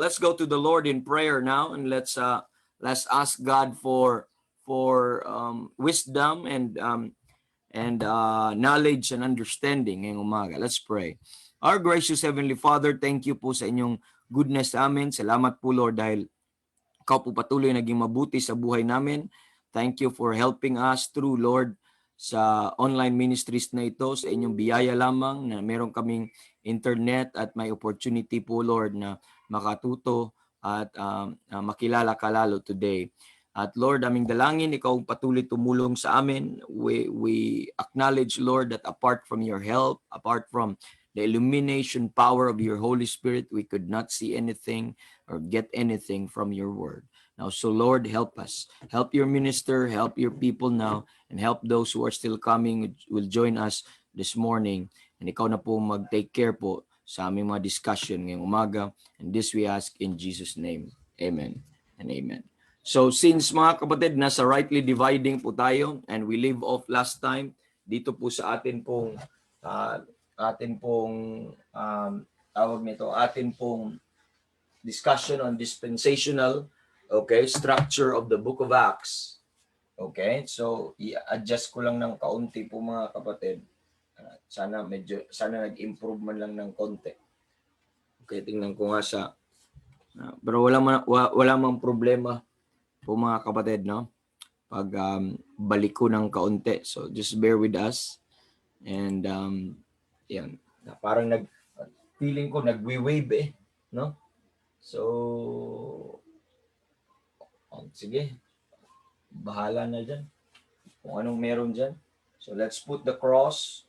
Let's go to the Lord in prayer now, and let's ask God for wisdom and knowledge and understanding ngayong umaga. Let's pray. Our gracious Heavenly Father, thank you po sa inyong goodness sa amin. Salamat po Lord dahil ikaw po patuloy naging mabuti sa buhay namin. Thank you for helping us through Lord sa online ministries na ito, sa inyong biyaya lamang na meron kaming internet at may opportunity po Lord na makatuto at makilala ka lalo today. At Lord, aming dalangin, ikaw patuloy tumulong sa amin. We acknowledge, Lord, that apart from your help, apart from the illumination power of your Holy Spirit, we could not see anything or get anything from your word. Now, so Lord, help us. Help your minister, help your people now, and help those who are still coming, will join us this morning. And ikaw na po mag-take care po sa aming mga discussion ngayong umaga. And this we ask in Jesus' name. Amen and amen. So since mga kapatid, nasa rightly dividing po tayo and we leave off last time dito po sa atin pong atin pong discussion on dispensational structure of the book of Acts. Okay? So i-adjust ko lang ng kaunti po mga kapatid. Sana nag-improve man lang ng konti. Okay, tingnan ko nga sa pero wala mang problema po mga kapatid, no? Pag balik ko ng kaunti. So just bear with us. And yan, parang feeling ko nagwi-wave no? So sige. Bahala na diyan. Kung anong meron diyan. So let's put the cross.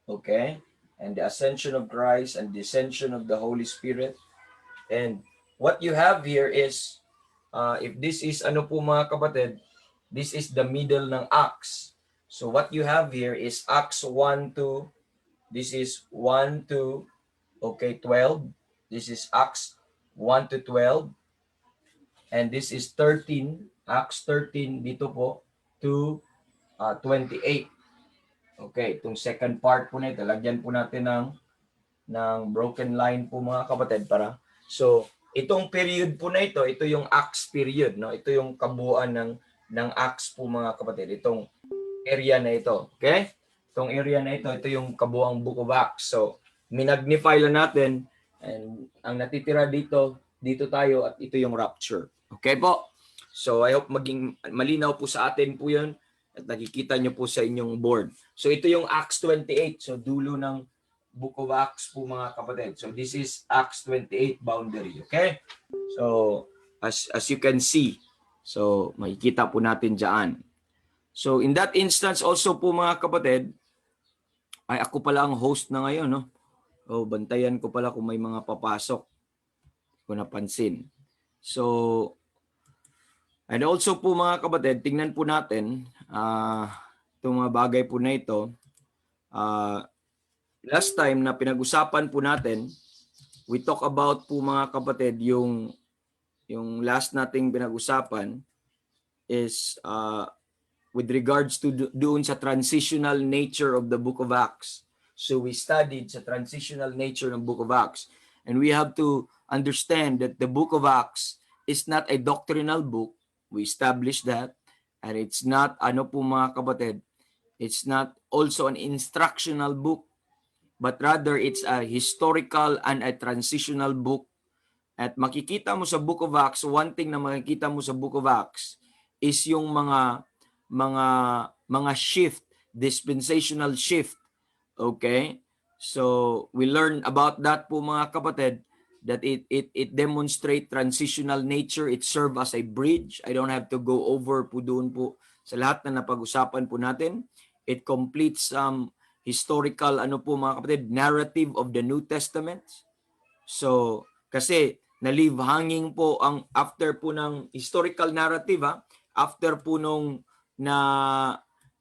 Okay? And the ascension of Christ and descension of the Holy Spirit. And what you have here is, if this is po mga kapatid, this is the middle ng Acts. So what you have here is Acts 1 to, this is 1 to, 12. This is Acts 1 to 12. And this is 13, Acts 13 dito po, to 28. Okay, itong second part po nito, lagyan po natin ng broken line po mga kapatid para. So, itong period po na ito yung Acts period, no? Ito yung kabuuan ng Acts po mga kapatid, itong area na ito. Okay? Itong area na ito yung kabuuang Book of Acts. So, minagnify lang natin and ang natitira dito tayo at ito yung rapture. Okay po? So, I hope maging malinaw po sa atin po 'yun. At nakikita nyo po sa inyong board. So ito yung Acts 28. So dulo ng Book of Acts po mga kapatid. So this is Acts 28 boundary. Okay? So as you can see. So makikita po natin dyan. So in that instance also po mga kapatid, ay ako pala ang host na ngayon. No? So bantayan ko pala kung may mga papasok. Kung napansin. So and also po mga kapatid, tingnan po natin itong mga bagay po na ito. Last time na pinag-usapan po natin, we talk about po mga kapatid, yung last nating pinag-usapan is with regards to doon sa transitional nature of the book of Acts. So we studied sa transitional nature ng book of Acts. And we have to understand that the book of Acts is not a doctrinal book. We established that. And it's not, po mga kapatid, it's not also an instructional book, but rather it's a historical and a transitional book. At makikita mo sa Book of Acts, one thing na makikita mo sa Book of Acts is yung mga shift, dispensational shift. Okay? So, we learn about that po mga kapatid, that it demonstrate transitional nature. It serve as a bridge. I don't have to go over po doon po sa lahat na napag-usapan po natin. It completes historical po mga kapatid, narrative of the New Testament. So kasi na-leave hanging po ang after po ng historical narrative, after po nung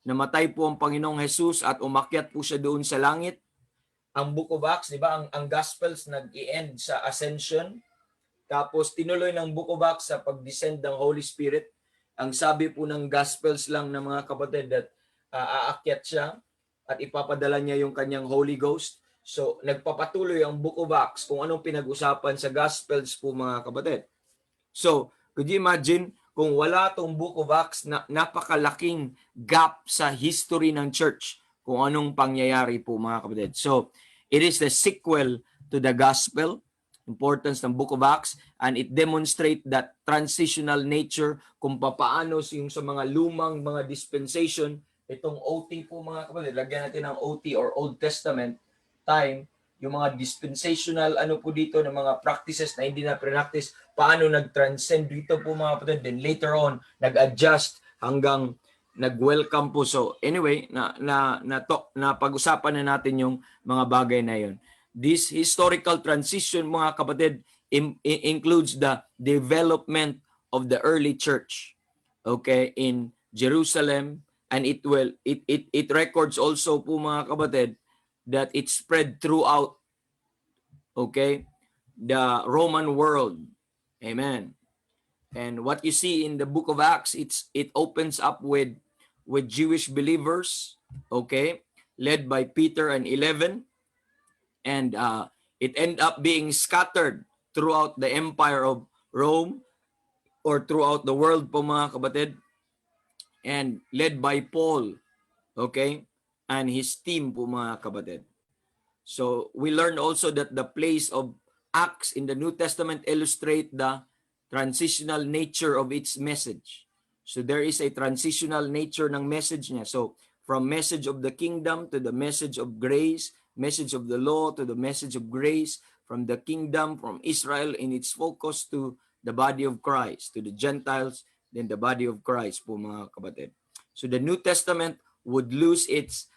namatay po ang Panginoong Jesus at umakyat po siya doon sa langit. Ang Book of Acts, di ba, ang Gospels nag-i-end sa ascension. Tapos tinuloy ng Book of Acts sa pag-descend ng Holy Spirit. Ang sabi po ng Gospels lang ng mga kapatid that aakyat siya at ipapadala niya yung kanyang Holy Ghost. So, nagpapatuloy ang Book of Acts kung anong pinag-usapan sa Gospels po mga kapatid. So, could you imagine kung wala tong Book of Acts na napakalaking gap sa history ng church kung anong pangyayari po mga kapatid. So, it is the sequel to the Gospel, importance ng Book of Acts, and it demonstrate that transitional nature kung papaano yung sa mga lumang mga dispensation, itong OT po mga kapatid, lagyan natin ng OT or Old Testament time, yung mga dispensational ano po dito ng mga practices na hindi na practice, paano nag-transcend dito po mga kapatid, then later on nag-adjust hanggang nag-welcome po. So anyway, na pag-usapan na natin yung mga bagay na yon. This historical transition mga kapatid includes the development of the early church, okay, in Jerusalem, and it records also po mga kapatid that it spread throughout, okay, the Roman world. Amen. And what you see in the book of Acts, it opens up with Jewish believers, okay, led by Peter and 11, and it ended up being scattered throughout the empire of Rome or throughout the world po mga kapatid, and led by Paul, okay, and his team po mga kapatid. So we learned also that the place of Acts in the New Testament illustrate the transitional nature of its message. So there is a transitional nature ng message niya. So from message of the kingdom to the message of grace, message of the law to the message of grace, from the kingdom, from Israel in its focus to the body of Christ, to the Gentiles, then the body of Christ po mga kapatid. So the New Testament would lose its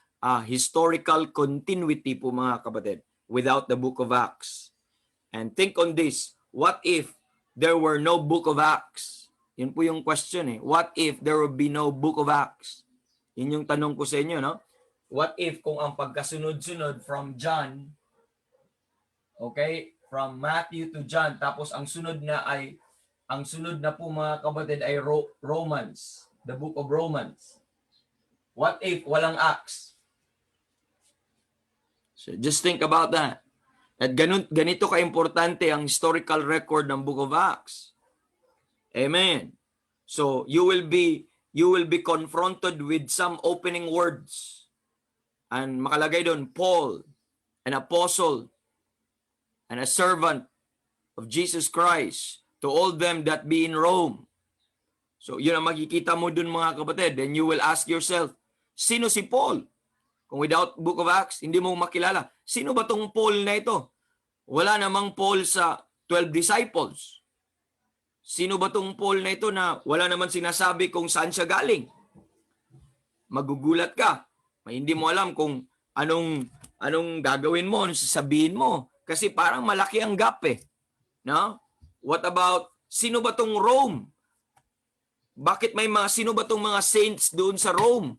historical continuity po mga kapatid without the book of Acts. And think on this, what if there were no book of Acts? Yun po yung question eh. What if there would be no book of Acts? Yun yung tanong ko sa inyo, no? What if kung ang pagkasunod-sunod from John, okay, from Matthew to John, tapos ang sunod na po mga kapatid ay Romans, the book of Romans. What if walang Acts? So just think about that. At ganito ka-importante ang historical record ng Book of Acts. Amen. So you will be confronted with some opening words. And makalagay doon, Paul, an apostle, and a servant of Jesus Christ, to all them that be in Rome. So yun ang makikita mo doon mga kapatid. Then you will ask yourself, sino si Paul? Kung without Book of Acts, hindi mo makilala. Sino ba tong Paul na ito? Wala namang Paul sa 12 disciples. Sino ba tong Paul na ito na wala naman sinasabi kung saan siya galing? Magugulat ka. Hindi mo alam kung anong gagawin mo, anong sasabihin mo. Kasi parang malaki ang gap eh. No? What about, sino ba tong Rome? Bakit sino ba tong mga saints doon sa Rome?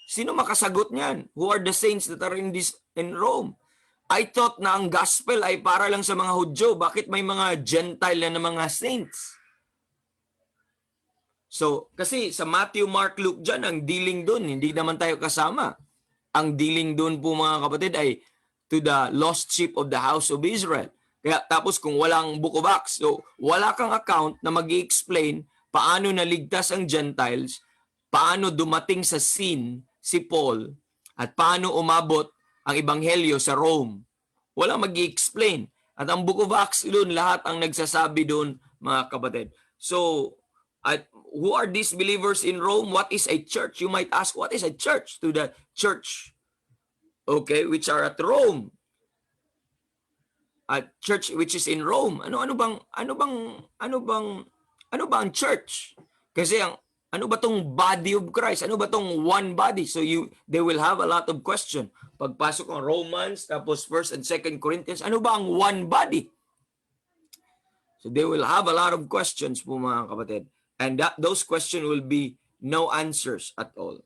Sino makasagot niyan? Who are the saints that are in Rome? I thought na ang gospel ay para lang sa mga Hudyo. Bakit may mga Gentile na mga saints? So, kasi sa Matthew, Mark, Luke dyan, ang dealing doon, hindi naman tayo kasama. Ang dealing doon po mga kapatid ay to the lost sheep of the house of Israel. Kaya tapos kung walang Book of Acts, so wala kang account na mag-i-explain paano naligtas ang Gentiles, paano dumating sa scene si Paul, at paano umabot ang ebanghelyo sa Rome. Wala mag-i-explain. At ang Book of Acts doon, lahat ang nagsasabi doon, mga kapatid. So, who are these believers in Rome? What is a church? You might ask, what is a church? To the church, okay, which are at Rome. A church which is in Rome. Ano bang church? Kasi ano ba tong body of Christ? Ano ba tong one body? So they will have a lot of question. Pagpasok ng Romans, tapos 1st and 2nd Corinthians, ano ba ang one body? So they will have a lot of questions po mga kapatid. And those questions will be no answers at all.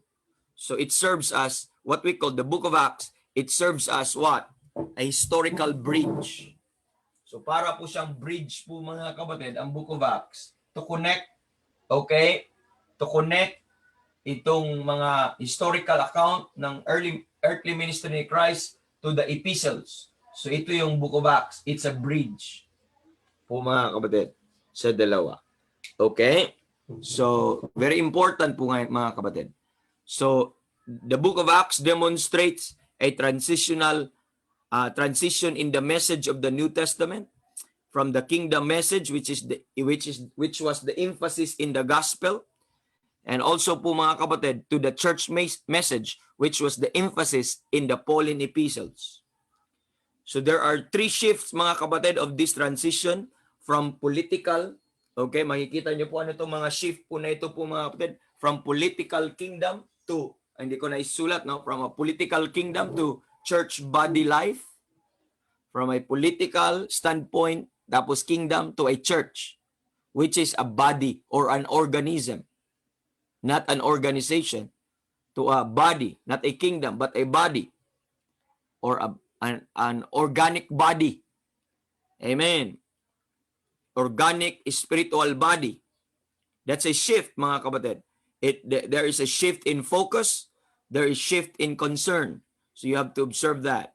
So it serves as what we call the Book of Acts. It serves as what? A historical bridge. So para po siyang bridge po mga kapatid, ang Book of Acts, to connect, okay, to connect itong mga historical account ng earthly ministry ni Christ to the epistles. So ito yung Book of Acts. It's a bridge po mga kapatid sa dalawa. Okay? So, very important po nga mga kapatid. So, the Book of Acts demonstrates a transition in the message of the New Testament from the kingdom message which was the emphasis in the gospel, and also po mga kapatid to the church message which was the emphasis in the Pauline epistles. So there are three shifts mga kapatid of this transition from political, okay, makikita niyo po ano itong mga shift po na ito po mga kapatid, from political kingdom to, hindi ko na isulat, no, from a political kingdom to church body life, from a political standpoint, tapos kingdom to a church, which is a body or an organism, not an organization, to a body, not a kingdom, but a body, or an organic body. Amen. Organic spiritual body. That's a shift mga kapatid. There is a shift in focus. There is shift in concern. So you have to observe that.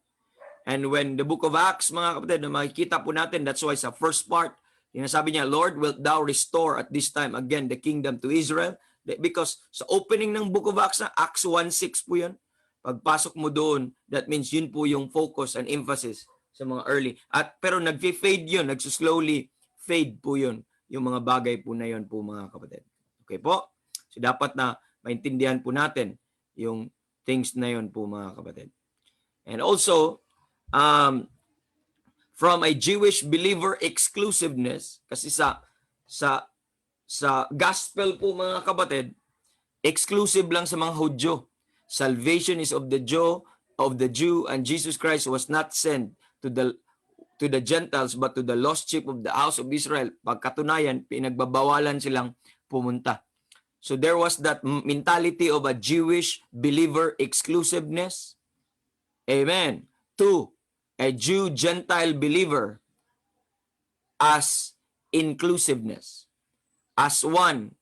And when the Book of Acts mga kapatid, na makikita po natin, that's why sa first part, sinasabi niya, Lord, wilt thou restore at this time again the kingdom to Israel? Because sa opening ng Book of Acts, Acts 1:6 po yun. Pagpasok mo doon, that means yun po yung focus and emphasis sa mga early. Pero nag-fade yun, nagsuslowly fade po yun, yung mga bagay po na yun po mga kapatid. Okay po? So dapat na maintindihan po natin yung things na yun po mga kapatid. And also, from a Jewish believer exclusiveness, kasi sa gospel po mga kapatid, exclusive lang sa mga Hudyo. Salvation is of the Jew, and Jesus Christ was not sent to the Gentiles but to the lost sheep of the house of Israel. Pagkatunayan, pinagbabawalan silang pumunta. So there was that mentality of a Jewish believer exclusiveness. Amen. To a Jew-Gentile believer as inclusiveness. As one,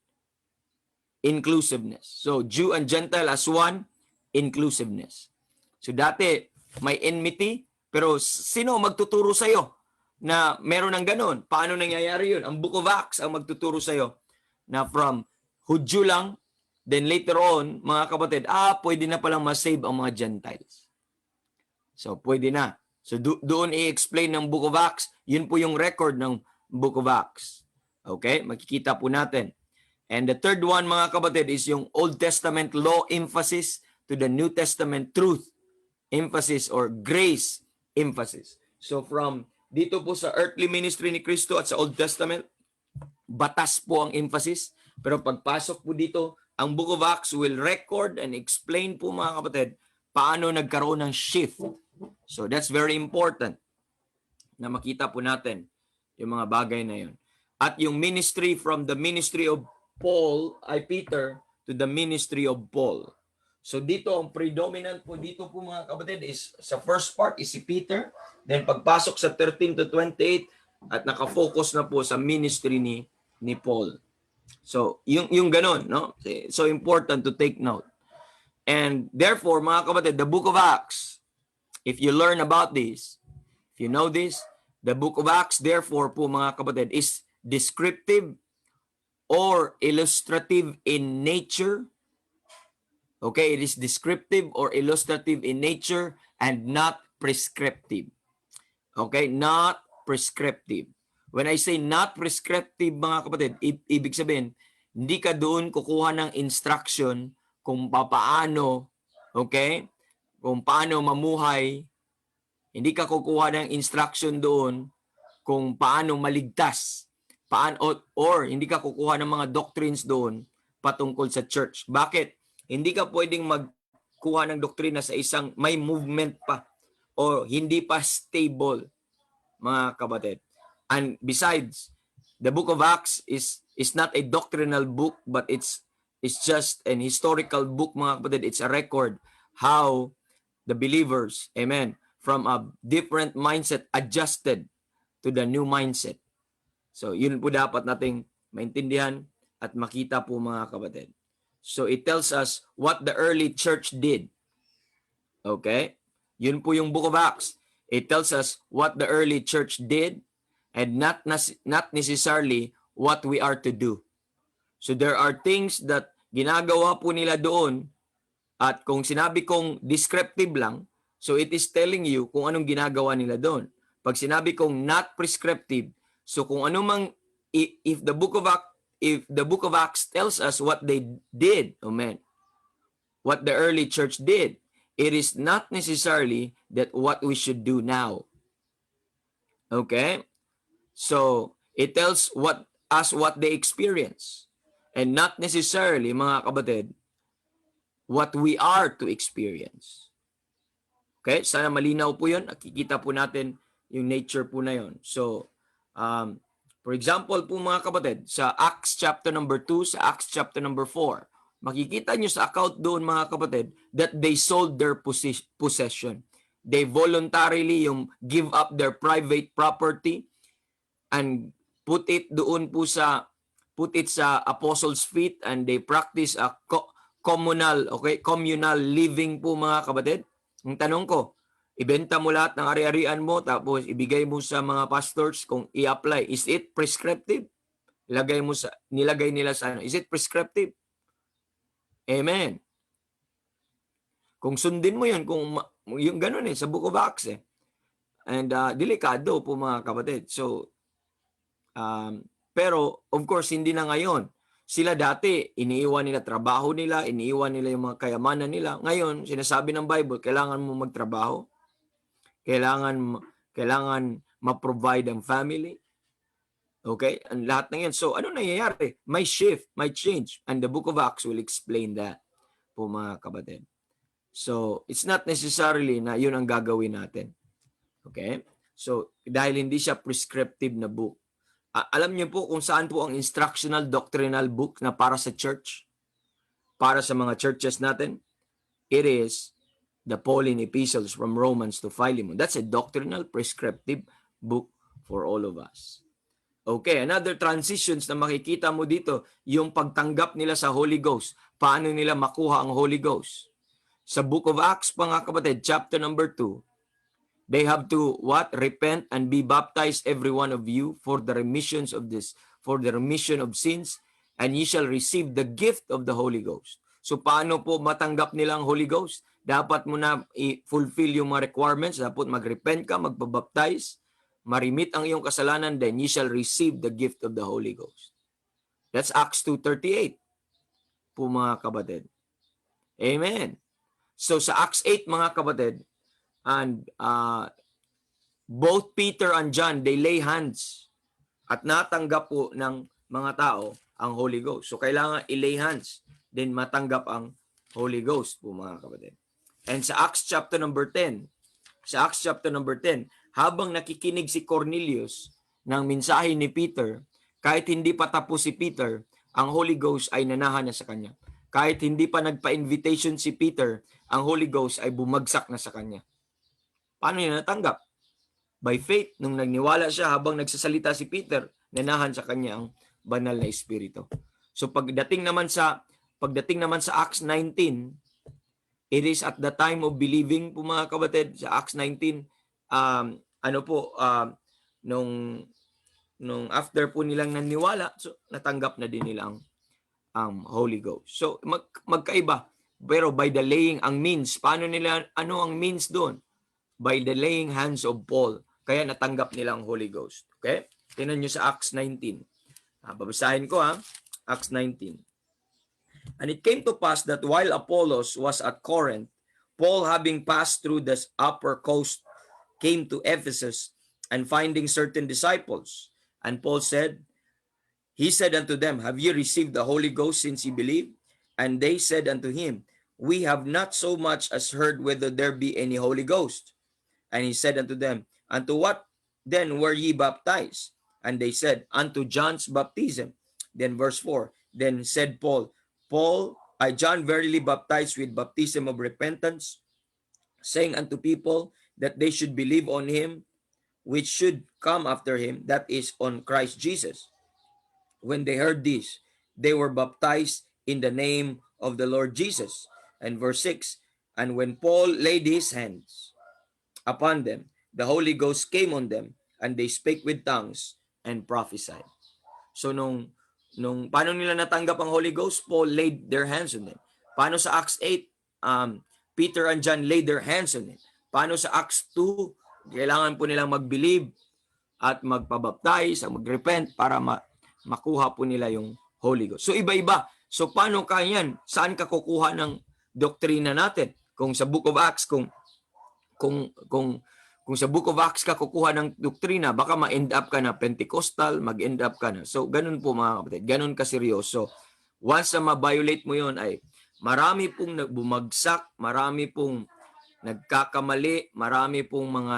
inclusiveness. So Jew and Gentile as one, inclusiveness. So dati may enmity, pero sino magtuturo sa'yo na meron ng ganun? Paano nangyayari yun? Ang Book of Acts ang magtuturo sa'yo na from Hudyo lang, then later on, mga kapatid, pwede na palang masave ang mga Gentiles. So pwede na. So doon i-explain ng Book of Acts, yun po yung record ng Book of Acts. Okay? Makikita po natin. And the third one, mga kapatid, is yung Old Testament law emphasis to the New Testament truth emphasis or grace emphasis. So from dito po sa earthly ministry ni Kristo at sa Old Testament, batas po ang emphasis. Pero pagpasok po dito, ang Book of Acts will record and explain po mga kapatid paano nagkaroon ng shift. So that's very important na makita po natin yung mga bagay na yun. At yung ministry from the ministry of Peter to the ministry of Paul. So dito, ang predominant po dito po mga kapatid is, sa first part is si Peter, then pagpasok sa 13 to 28, at nakafocus na po sa ministry ni Paul. So, yung ganun, no? So important to take note. And therefore, mga kapatid, the Book of Acts, if you learn about this, if you know this, the Book of Acts, therefore po mga kapatid, is descriptive or illustrative in nature. Okay, it is descriptive or illustrative in nature and not prescriptive. Okay, not prescriptive. When I say not prescriptive, mga kapatid, ibig sabihin, hindi ka doon kukuha ng instruction kung paano, okay, kung paano mamuhay. Hindi ka kukuha ng instruction doon kung paano maligtas. Or hindi ka kukuha ng mga doctrines doon patungkol sa church. Bakit? Hindi ka pwedeng magkuha ng doktrina sa isang may movement pa o hindi pa stable, mga kapatid. And besides, the Book of Acts is not a doctrinal book, but it's just an historical book, mga kapatid. It's a record how the believers, amen, from a different mindset adjusted to the new mindset. So, yun po dapat nating maintindihan at makita po mga kapatid. So, it tells us what the early church did. Okay? Yun po yung Book of Acts. It tells us what the early church did and not necessarily what we are to do. So there are things that ginagawa po nila doon, at kung sinabi kong descriptive lang, so it is telling you kung anong ginagawa nila doon. Pag sinabi kong not prescriptive, so kung ano mang, if the book of Acts tells us what they did, amen, what the early church did, it is not necessarily that what we should do now. Okay? So, it tells us what they experience, and not necessarily, mga kapatid, what we are to experience. Okay? Sana malinaw po yun. Nakikita po natin yung nature po na yun. So, for example po mga kapatid, sa Acts chapter number 2, sa Acts chapter number 4, makikita nyo sa account doon mga kapatid that they sold their possession. They voluntarily give up their private property and put it sa apostles' feet, and they practice a communal living po mga kapatid. Ang tanong ko, ibenta mo lahat ng ari-arian mo tapos ibigay mo sa mga pastors kung i-apply. Is it prescriptive? Nilagay nila sa ano? Is it prescriptive? Amen. Kung sundin mo yun, kung yung ganun sa Book of Acts And delikado po mga kapatid. So, pero of course, hindi na ngayon. Sila dati, iniiwan nila trabaho nila, iniiwan nila yung mga kayamanan nila. Ngayon, sinasabi ng Bible, kailangan mo magtrabaho. Kailangan ma-provide ang family. Okay? Ang lahat ng yan. So, ano nangyayari? May shift, may change. And the Book of Acts will explain that po mga kapatid. So, it's not necessarily na yun ang gagawin natin. Okay? So, dahil hindi siya prescriptive na book. Alam niyo po kung saan po ang instructional doctrinal book na para sa church? Para sa mga churches natin? It is the Pauline epistles from Romans to Philemon. That's a doctrinal prescriptive book for all of us. Okay, another transitions na makikita mo dito, yung pagtanggap nila sa Holy Ghost. Paano nila makuha ang Holy Ghost? Sa Book of Acts, mga kapatid, chapter number 2, they have to repent and be baptized every one of you for the remission of sins, and ye shall receive the gift of the Holy Ghost. So paano po matanggap nila ang Holy Ghost? Dapat mo na i-fulfill yung mga requirements. Dapat mag-repent ka, magpabaptize, marimit ang iyong kasalanan, then ye shall receive the gift of the Holy Ghost. That's Acts 2:38 po mga kapatid. Amen. So sa Acts 8 mga kapatid, and both Peter and John, they lay hands at natanggap po ng mga tao ang Holy Ghost. So kailangan i-lay hands, then matanggap ang Holy Ghost po mga kapatid. And sa Acts chapter number 10, habang nakikinig si Cornelius ng mensahe ni Peter, kahit hindi pa tapos si Peter, ang Holy Ghost ay nanahan na sa kanya. Kahit hindi pa nagpa-invitation si Peter, ang Holy Ghost ay bumagsak na sa kanya. Paano niya natanggap? By faith, nung nagniwala siya habang nagsasalita si Peter, nanahan sa kanya ang banal na espiritu. So pagdating naman sa Acts 19, it is at the time of believing po mga kapatid, sa Acts 19, nung after po nilang naniwala, so natanggap na din nila ang Holy Ghost. So magkaiba, pero by the laying ang means, paano nila, ano ang means doon? By the laying hands of Paul. Kaya natanggap nila ang Holy Ghost. Okay? Tingnan nyo sa Acts 19. Babasahin ko Acts 19. And it came to pass that while Apollos was at Corinth, Paul, having passed through the upper coast, came to Ephesus, and finding certain disciples. And Paul he said unto them, have ye received the Holy Ghost since ye believe? And they said unto him, we have not so much as heard whether there be any Holy Ghost. And he said unto them, unto what then were ye baptized? And they said, unto John's baptism. Then verse 4, then said John verily baptized with baptism of repentance, saying unto people that they should believe on him which should come after him, that is, on Christ Jesus. When they heard this, they were baptized in the name of the Lord Jesus. And verse 6, and when Paul laid his hands upon them. The Holy Ghost came on them, and they spake with tongues and prophesied. So paano nila natanggap ang Holy Ghost? Paul laid their hands on them. Paano sa Acts 8, Peter and John laid their hands on them. Paano sa Acts 2, kailangan po nilang mag-believe at magpabaptize, mag-repent para makuha po nila yung Holy Ghost. So iba-iba. So paano kanyan? Saan ka kukuha ng doktrina natin? Kung sa Book of Acts, kung sa Book of Acts ka kukuha ng doktrina, baka ma-end up ka na Pentecostal, mag-end up ka na. So ganun po mga kapatid, ganun ka seryoso. Once na ma-violate mo yon ay marami pong bumagsak, marami pong nagkakamali, marami pong mga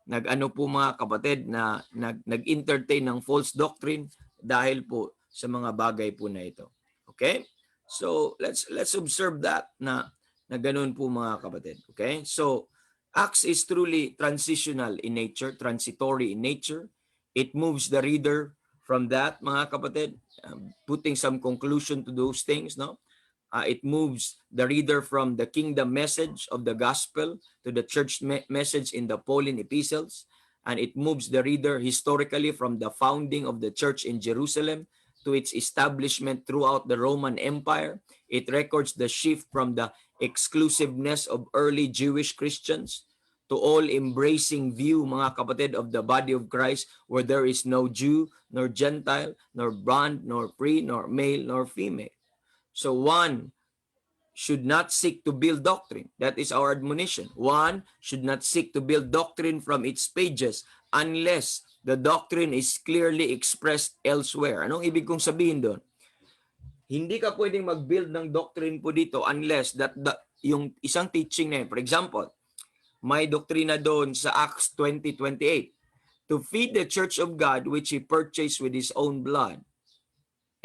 nag-ano po mga kapatid na nag-entertain ng false doctrine dahil po sa mga bagay po na ito. Okay? So let's observe that na ganun po mga kapatid. Okay? So Acts is truly transitional in nature, transitory in nature. It moves the reader from that, mga kapatid, putting some conclusion to those things, no? It moves the reader from the kingdom message of the gospel to the church message in the Pauline epistles, and it moves the reader historically from the founding of the church in Jerusalem to its establishment throughout the Roman Empire. It records the shift from the exclusiveness of early Jewish Christians to all-embracing view, mga kapatid, of the body of Christ, where there is no Jew, nor Gentile, nor bond, nor free, nor male, nor female. So one should not seek to build doctrine. That is our admonition. One should not seek to build doctrine from its pages unless the doctrine is clearly expressed elsewhere. Anong ibig kong sabihin doon? Hindi ka pwedeng mag-build ng doctrine po dito unless that yung isang teaching na yun. For example, may doktrina doon sa Acts 20:28. To feed the church of God which He purchased with His own blood.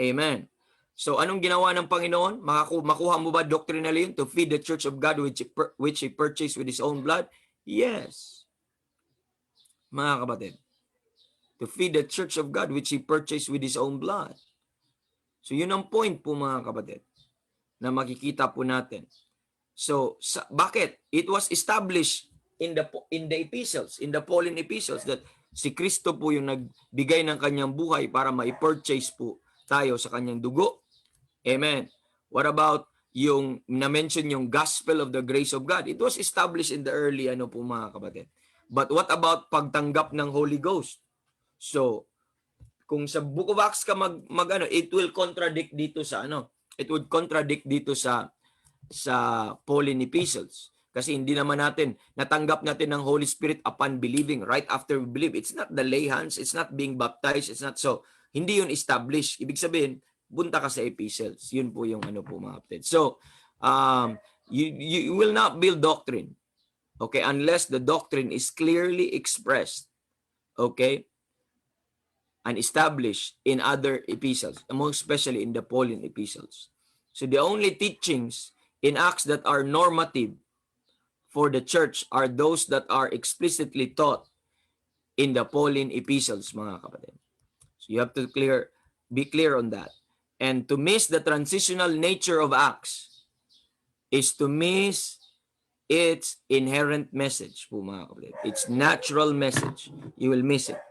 Amen. So anong ginawa ng Panginoon? Makuha mo ba doctrinally yun? To feed the church of God which He purchased with His own blood? Yes. Mga kapatid. To feed the church of God which He purchased with His own blood. So yun ang point po mga kapatid na makikita po natin. So bakit? It was established in the epistles, in the Pauline epistles, that si Kristo po yung nagbigay ng kanyang buhay para ma-purchase po tayo sa kanyang dugo. Amen. What about yung na-mention yung gospel of the grace of God? It was established in the early po mga kapatid. But what about pagtanggap ng Holy Ghost? So kung sa Book of Acts ka it will contradict dito sa it would contradict dito sa Pauline epistles. Kasi hindi naman natanggap natin ng Holy Spirit upon believing, right after we believe. It's not the lay hands, it's not being baptized, it's not so. Hindi yun established. Ibig sabihin, punta ka sa epistles. Yun po yung po mga kapatid. So, you will not build doctrine, okay, unless the doctrine is clearly expressed, okay, and established in other epistles, most especially in the Pauline epistles. So the only teachings in Acts that are normative for the church are those that are explicitly taught in the Pauline epistles, mga kapatid. So you have to be clear on that. And to miss the transitional nature of Acts is to miss its inherent message po mga kapatid. Its natural message. You will miss it.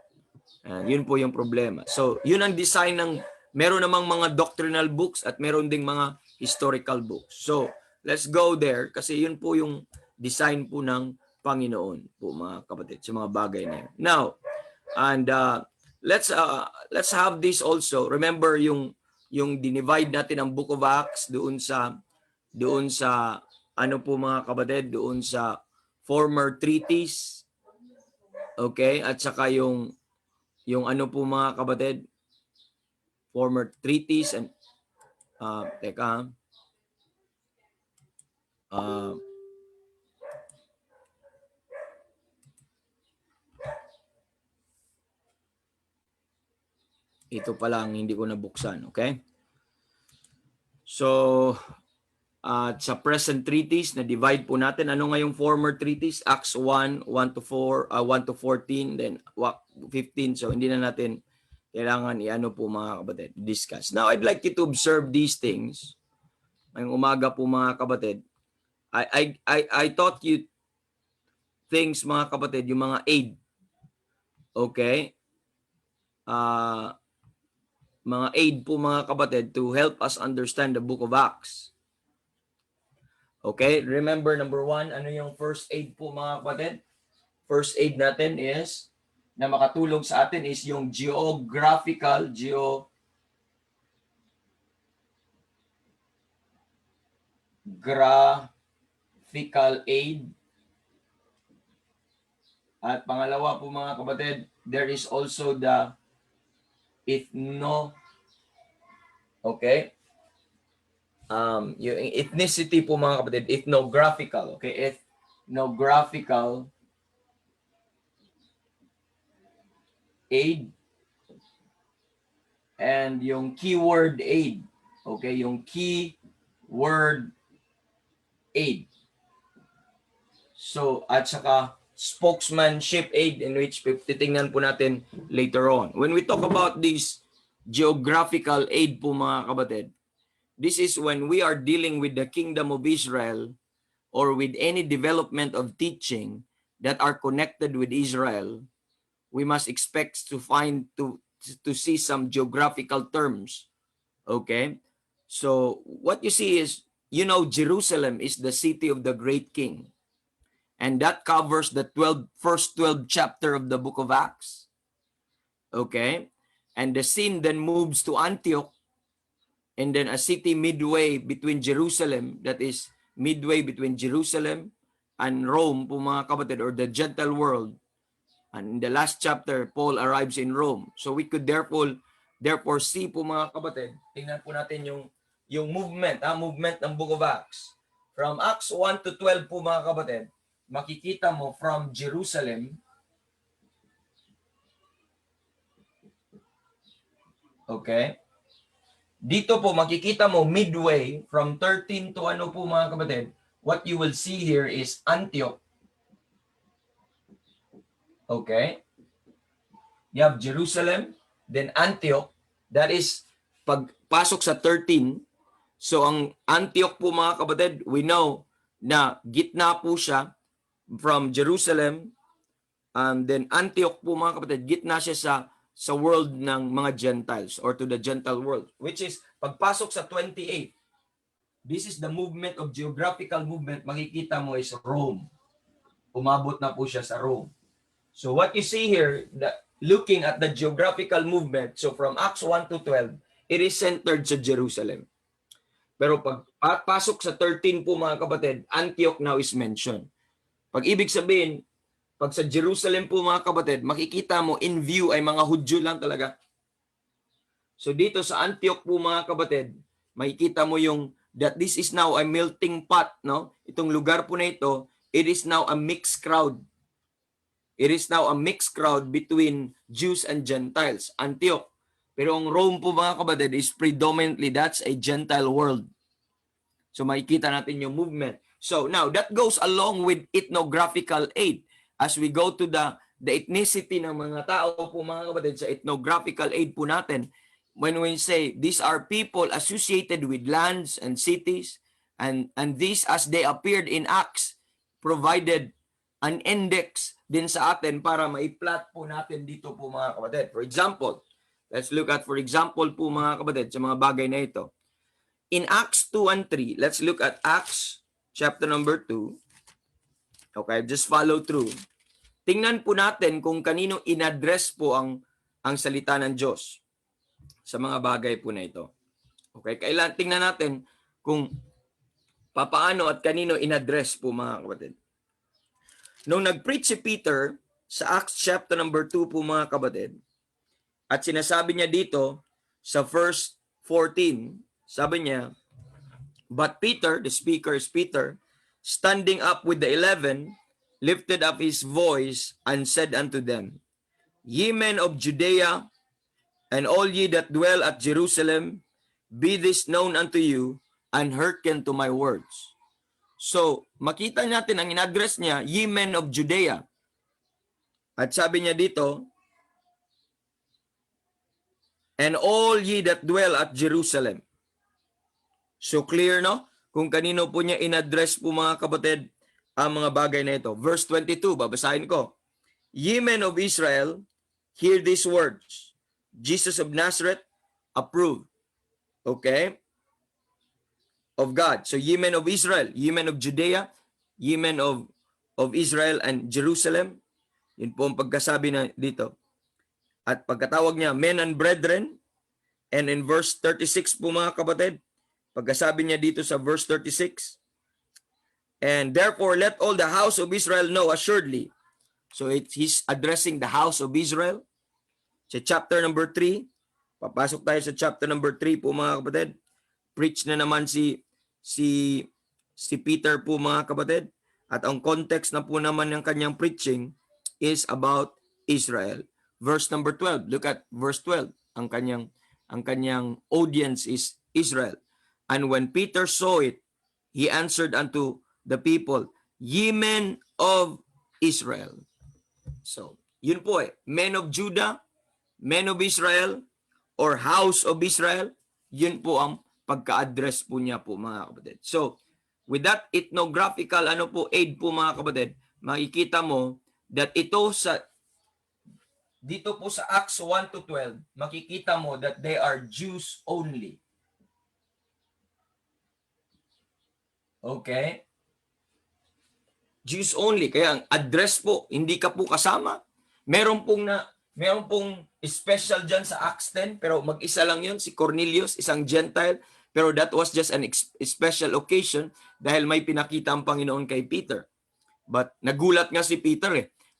And yun po yung problema. So yun ang design ng, meron namang mga doctrinal books at meron ding mga historical books. So let's go there kasi yun po yung design po ng Panginoon po mga kapatid sa mga bagay na yun. Now, and let's have this also. Remember yung dinivide natin ang Book of Acts doon sa po mga kapatid, doon sa former treaties. Okay? At saka yung po mga kapatid, former treaties and ito pa lang hindi ko nabuksan, okay? So sa present treaties na divide po natin, ano nga yung former treaties? Acts 1 to 4, 1 to 14, then 15. So hindi na natin kailangan po mga kapatid, discuss. Now I'd like you to observe these things. Ngayong umaga po mga kapatid, I taught you things, mga kapatid, yung mga aid. Okay? Mga aid po, mga kapatid, to help us understand the book of Acts. Okay? Remember, number 1, ano yung first aid po, mga kapatid? First aid natin is, na makatulong sa atin is yung geographical aid. At pangalawa po, mga kapatid, there is also the yung ethnicity po, mga kapatid, ethnographical. Okay? Ethnographical aid and yung keyword aid. Okay? Yung keyword aid. So, at saka spokesmanship aid, in which titingnan po natin later on. When we talk about this geographical aid po, mga kapatid, this is when we are dealing with the kingdom of Israel or with any development of teaching that are connected with Israel. We must expect to see some geographical terms. Okay? So, what you see is, Jerusalem is the city of the great king. And that covers the first 12 chapter of the book of Acts. Okay? And the scene then moves to Antioch, and then a city midway between Jerusalem, that is midway between Jerusalem and Rome po, mga kapatid, or the Gentile world. And in the last chapter, Paul arrives in Rome. So we could therefore see po, mga kapatid, tingnan po natin yung movement ng book of Acts. From Acts 1 to 12 po, mga kapatid, makikita mo from Jerusalem, okay? Dito po makikita mo midway from 13 to ano po, mga kapatid, what you will see here is Antioch. Okay? You have Jerusalem, then Antioch. That is pagpasok sa 13. So ang Antioch po, mga kapatid, we know na gitna po siya from Jerusalem, and then Antioch po, mga kapatid, gitna siya sa world ng mga Gentiles or to the Gentile world, which is pagpasok sa 28. This is the movement of geographical movement. Makikita mo is Rome. Umabot na po siya sa Rome. So what you see here, looking at the geographical movement, so from Acts 1 to 12, it is centered sa Jerusalem. Pero pag pasok sa 13 po, mga kapatid, Antioch now is mentioned. Pag ibig sabihin, pag sa Jerusalem po, mga kapatid, makikita mo in view ay mga Hudyo lang talaga. So dito sa Antioch po, mga kapatid, makikita mo that this is now a melting pot, no? Itong lugar po na ito, it is now a mixed crowd. It is now a mixed crowd between Jews and Gentiles. Antioch. Pero ang Rome po, mga kapatid, is predominantly, that's a Gentile world. So makikita natin yung movement. So now, that goes along with ethnographical aid. As we go to the ethnicity ng mga tao po, mga kapatid, sa ethnographical aid po natin, when we say these are people associated with lands and cities, and these as they appeared in Acts, provided an index din sa atin para ma-plot po natin dito po, mga kapatid. For example, let's look at, for example po, mga kapatid, sa mga bagay na ito. In Acts 2 and 3, let's look at Acts chapter number 2. Okay, just follow through. Tingnan po natin kung kanino inaddress po ang salita ng Diyos sa mga bagay po na ito. Okay, tingnan natin kung papaano at kanino inaddress po, mga kapatid. Nung nag-preach si Peter sa Acts chapter number 2 po, mga kapatid, at sinasabi niya dito sa verse 14, sabi niya, but Peter, the speaker is Peter, standing up with the 11, lifted up his voice and said unto them, Ye men of Judea, and all ye that dwell at Jerusalem, be this known unto you, and hearken to my words. So, makita natin ang in-address niya, ye men of Judea. At sabi niya dito, and all ye that dwell at Jerusalem. So clear, no? Kung kanino po niya in-address po, mga kapatid, ang mga bagay na ito. Verse 22, babasahin ko. Ye men of Israel, hear these words. Jesus of Nazareth approved. Okay? Of God. So ye men of Israel, ye men of Judea, ye men of Israel and Jerusalem. Yun po ang pagkasabi na dito. At pagkatawag niya, men and brethren, and in verse 36 po mga kapatid, pagkasabi niya dito sa verse 36, and therefore let all the house of Israel know assuredly. So he's addressing the house of Israel. Sa chapter number 3, papasok tayo sa chapter number 3 po mga kapatid. Preach na naman si Peter po mga kapatid. At ang context na po naman ng kanyang preaching is about Israel. Verse number 12. Look at verse 12. Ang kanyang audience is Israel. And when Peter saw it, he answered unto the people, ye men of Israel. So, yun po men of Judah, men of Israel, or house of Israel, yun po ang pagka-address po niya po mga kapatid. So, with that ethnographical aid po mga kapatid, makikita mo that dito po sa Acts 1 to 12, makikita mo that they are Jews only. Okay? Jews only. Kaya ang address po, hindi ka po kasama. Meron pong special dyan sa Acts 10, pero mag-isa lang yun, si Cornelius, isang Gentile, pero that was just an special occasion dahil may pinakita ang Panginoon kay Peter. But nagulat nga si Peter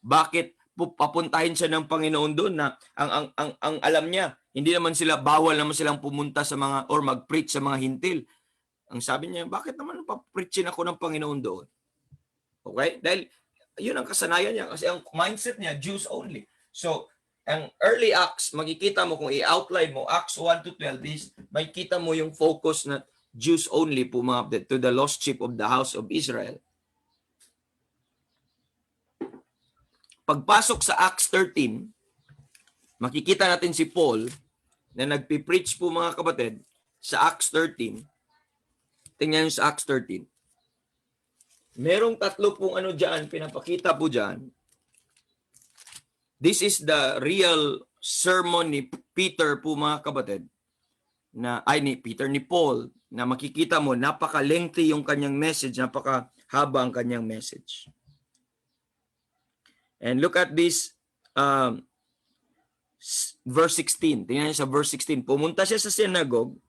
Bakit papuntahin siya ng Panginoon doon na ang alam niya, hindi naman bawal naman silang pumunta sa mga or mag-preach sa mga hintil. Ang sabi niya, bakit naman pa-preachin ako ng Panginoon doon? Okay? Dahil yun ang kasanayan niya kasi ang mindset niya, Jews only. So, ang early Acts, makikita mo kung i-outline mo, Acts 1 to 12 is, makikita mo yung focus na Jews only po mga to the lost sheep of the house of Israel. Pagpasok sa Acts 13, makikita natin si Paul na nagpipreach po mga kapatid sa Acts 13. Tingnan nyo sa Acts 13. Merong tatlo pong dyan, pinapakita po dyan. This is the real sermon ni Peter po mga kapatid. Ni Paul, na makikita mo, napaka-lengthy yung kanyang message, napaka-haba ang kanyang message. And look at this verse 16. Tingnan niyo sa verse 16. Pumunta siya sa synagogue.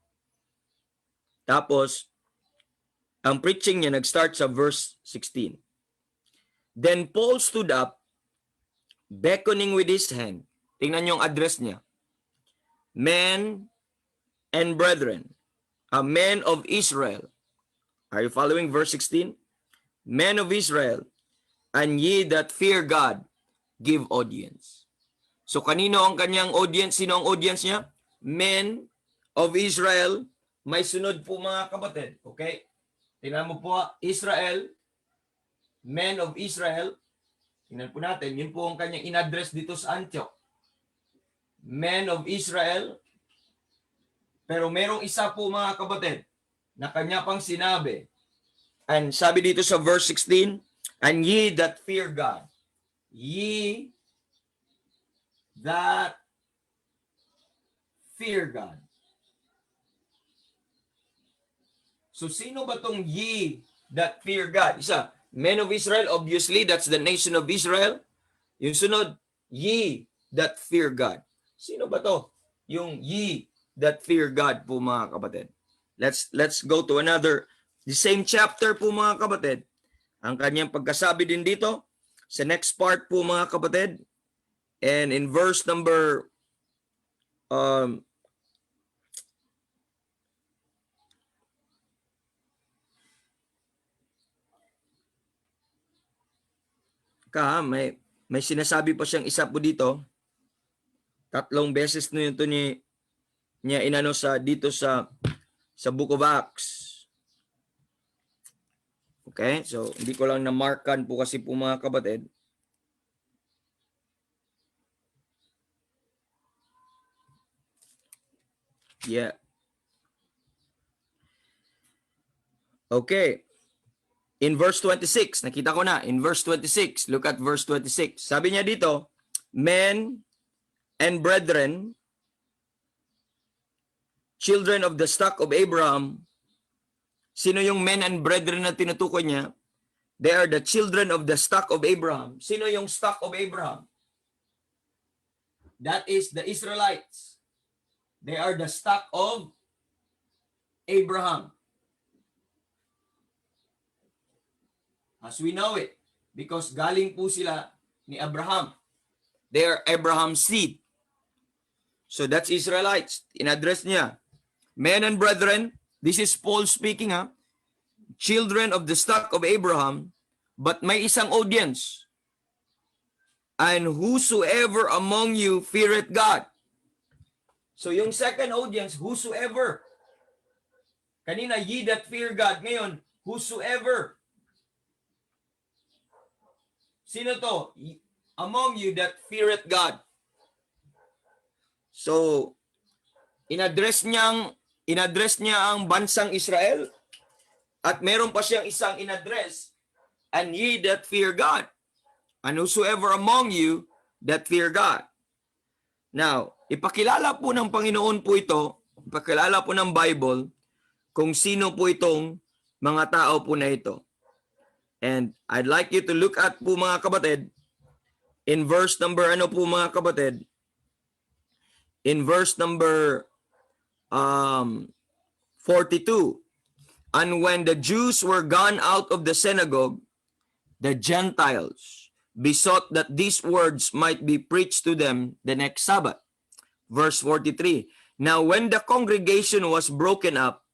Tapos, ang preaching niya nag-start sa verse 16. Then Paul stood up, beckoning with his hand. Tingnan niyo ang address niya. Men and brethren, men of Israel. Are you following verse 16? Men of Israel, and ye that fear God, give audience. So kanino ang kanyang audience? Sino ang audience niya? Men of Israel. May sunod po mga kapatid. Okay? Tingnan mo po, Israel, men of Israel. Tingnan po natin, yun po ang kanyang in-address dito sa Antioch. Men of Israel. Pero merong isa po mga kapatid na kanya pang sinabi. And sabi dito sa verse 16, and ye that fear God. Ye that fear God. So sino ba tong ye that fear God? Isa, men of Israel, obviously that's the nation of Israel. Yung sunod, ye that fear God. Sino ba to? Yung ye that fear God po mga kapatid. Let's go to the same chapter po mga kapatid. Ang kanyang pagkasabi din dito sa next part po mga kapatid. And in verse number may sinasabi pa siyang isa po dito. 3 beses na ito niya inano dito sa Book of Acts. Okay? So, hindi ko lang na-markan po kasi po mga kapatid. Yeah. Okay. In verse 26, nakita ko na, in verse 26, look at verse 26. Sabi niya dito, men and brethren, children of the stock of Abraham. Sino yung men and brethren na tinutukoy niya? They are the children of the stock of Abraham. Sino yung stock of Abraham? That is the Israelites. They are the stock of Abraham. As we know it, because galing po sila ni Abraham. They are Abraham's seed. So that's Israelites. In-address niya. Men and brethren, this is Paul speaking, children of the stock of Abraham, but may isang audience. And whosoever among you feareth God. So yung second audience, whosoever. Kanina, ye that fear God. Ngayon, whosoever. Sino to? Among you that feareth God. So, in-address niya ang bansang Israel at meron pa siyang isang in-address, and ye that fear God, and whosoever among you that fear God. Now, ipakilala po ng Panginoon po ito, ipakilala po ng Bible kung sino po itong mga tao po na ito. And I'd like you to look at po mga kapatid, in verse number, mga kapatid, in verse number 42. And when the Jews were gone out of the synagogue, the Gentiles besought that these words might be preached to them the next Sabbath. Verse 43. Now when the congregation was broken up,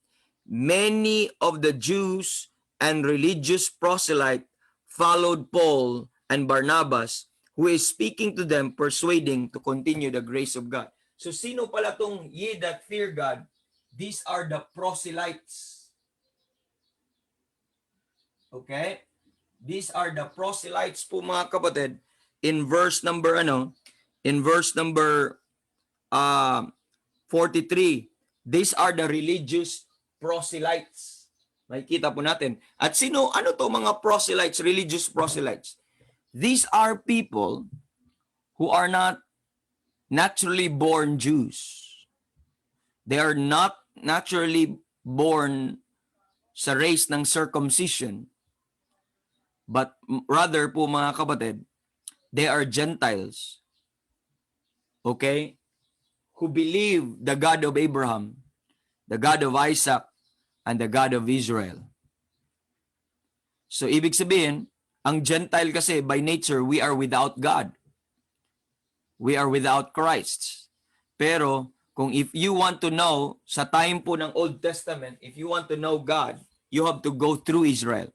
many of the Jews and religious proselytes followed Paul and Barnabas, who is speaking to them, persuading to continue the grace of God. So sino pala tong ye that fear God? These are the proselytes. Okay? These are the proselytes po mga kapatid. In verse number 43, these are the religious proselytes. Makikita po natin. At ano to mga proselytes, religious proselytes? These are people who are not naturally born Jews. They are not naturally born sa race ng circumcision. But rather po mga kapatid, they are Gentiles. Okay? Who believe the God of Abraham, the God of Isaac, and the God of Israel. So ibig sabihin, ang Gentile kasi by nature, we are without God. We are without Christ. Pero kung if you want to know, sa time po ng Old Testament, if you want to know God, you have to go through Israel.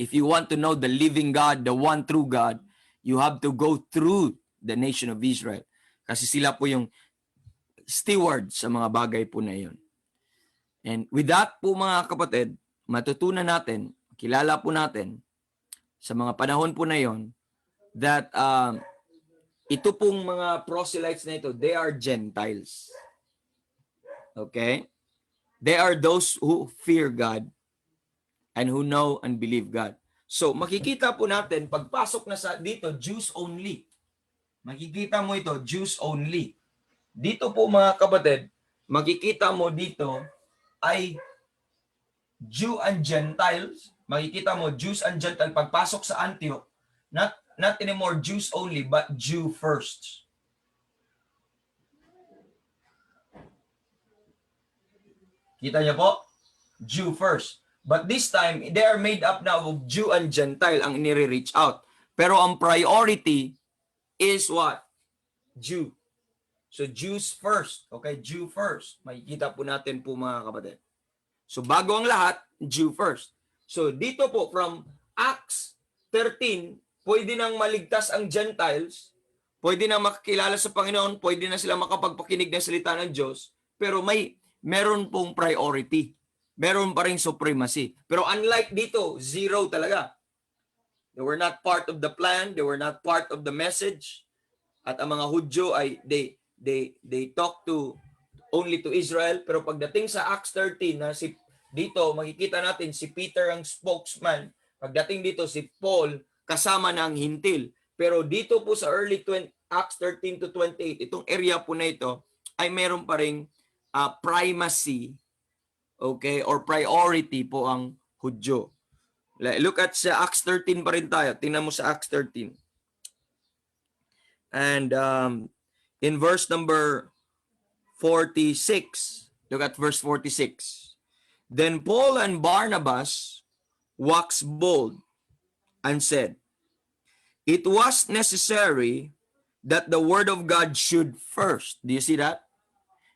If you want to know the living God, the one true God, you have to go through the nation of Israel. Kasi sila po yung steward sa mga bagay po na yun. And with that po mga kapatid, matutunan natin, kilala po natin sa mga panahon po na yon that ito pong mga proselytes na ito, they are Gentiles. Okay? They are those who fear God and who know and believe God. So makikita po natin, pagpasok na sa dito, Jews only. Makikita mo ito, Jews only. Dito po mga kapatid, makikita mo dito ay Jew and Gentiles. Makikita mo, Jews and Gentiles, pagpasok sa Antioch, not anymore Jews only, but Jew first. Kita niyo po? Jew first. But this time, they are made up now of Jew and Gentile ang nire-reach out. Pero ang priority is what? Jew. So Jews first. Okay, Jew first. Makikita po natin po mga kapatid. So bago ang lahat, Jew first. So dito po from Acts 13, pwede nang maligtas ang Gentiles, pwede nang makakilala sa Panginoon, pwede na sila makapagpakinig ng salita ng Diyos, pero meron pong priority. Meron pa rin supremacy. Pero unlike dito, zero talaga. They were not part of the plan, they were not part of the message. At ang mga Hudyo ay they talk to only to Israel, pero pagdating sa Acts 13 na dito makikita natin si Peter ang spokesman Pagdating dito, si Paul kasama ng hintil. Pero dito po sa Acts 13 to 28, itong area po na ito, ay meron pa ring primacy, okay, or priority po ang Hudyo. Look at sa Acts 13 pa rin tayo. Tingnan mo sa Acts 13. And in verse number 46, look at verse 46. Then Paul and Barnabas waxed bold and said, it was necessary that the word of God should first. Do you see that?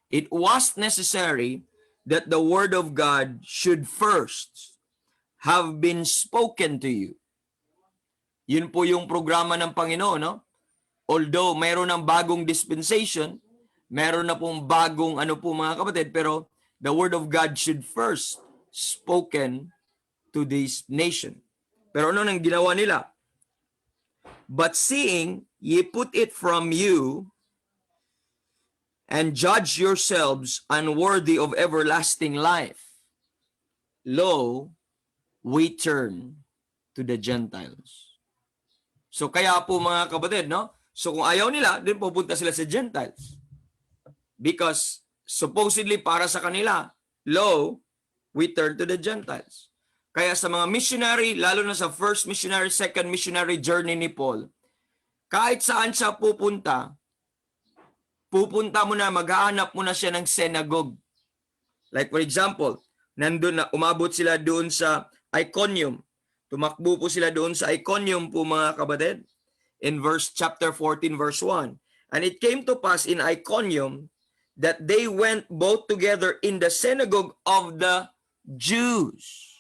It was necessary that the word of God should first have been spoken to you. Yun po yung programa ng Panginoon, no? Although mayroon ng bagong dispensation, meron na pong bagong mga kapatid, pero the word of God should first spoken to this nation. Pero ano nang ginawa nila? But seeing ye put it from you, and judge yourselves unworthy of everlasting life, lo, we turn to the Gentiles. So kaya po mga kapatid, no? So kung ayaw nila, din pupunta sila sa Gentiles. Because supposedly para sa kanila, lo, we turn to the Gentiles. Kaya sa mga missionary, lalo na sa first missionary, second missionary journey ni Paul, kahit saan siya pupunta mo na, maghahanap mo na siya ng synagogue. Like for example, nandun na, umabot sila doon sa Iconium. Tumakbo po sila doon sa Iconium po mga kapatid. In chapter 14, verse 1. And it came to pass in Iconium that they went both together in the synagogue of the Jews.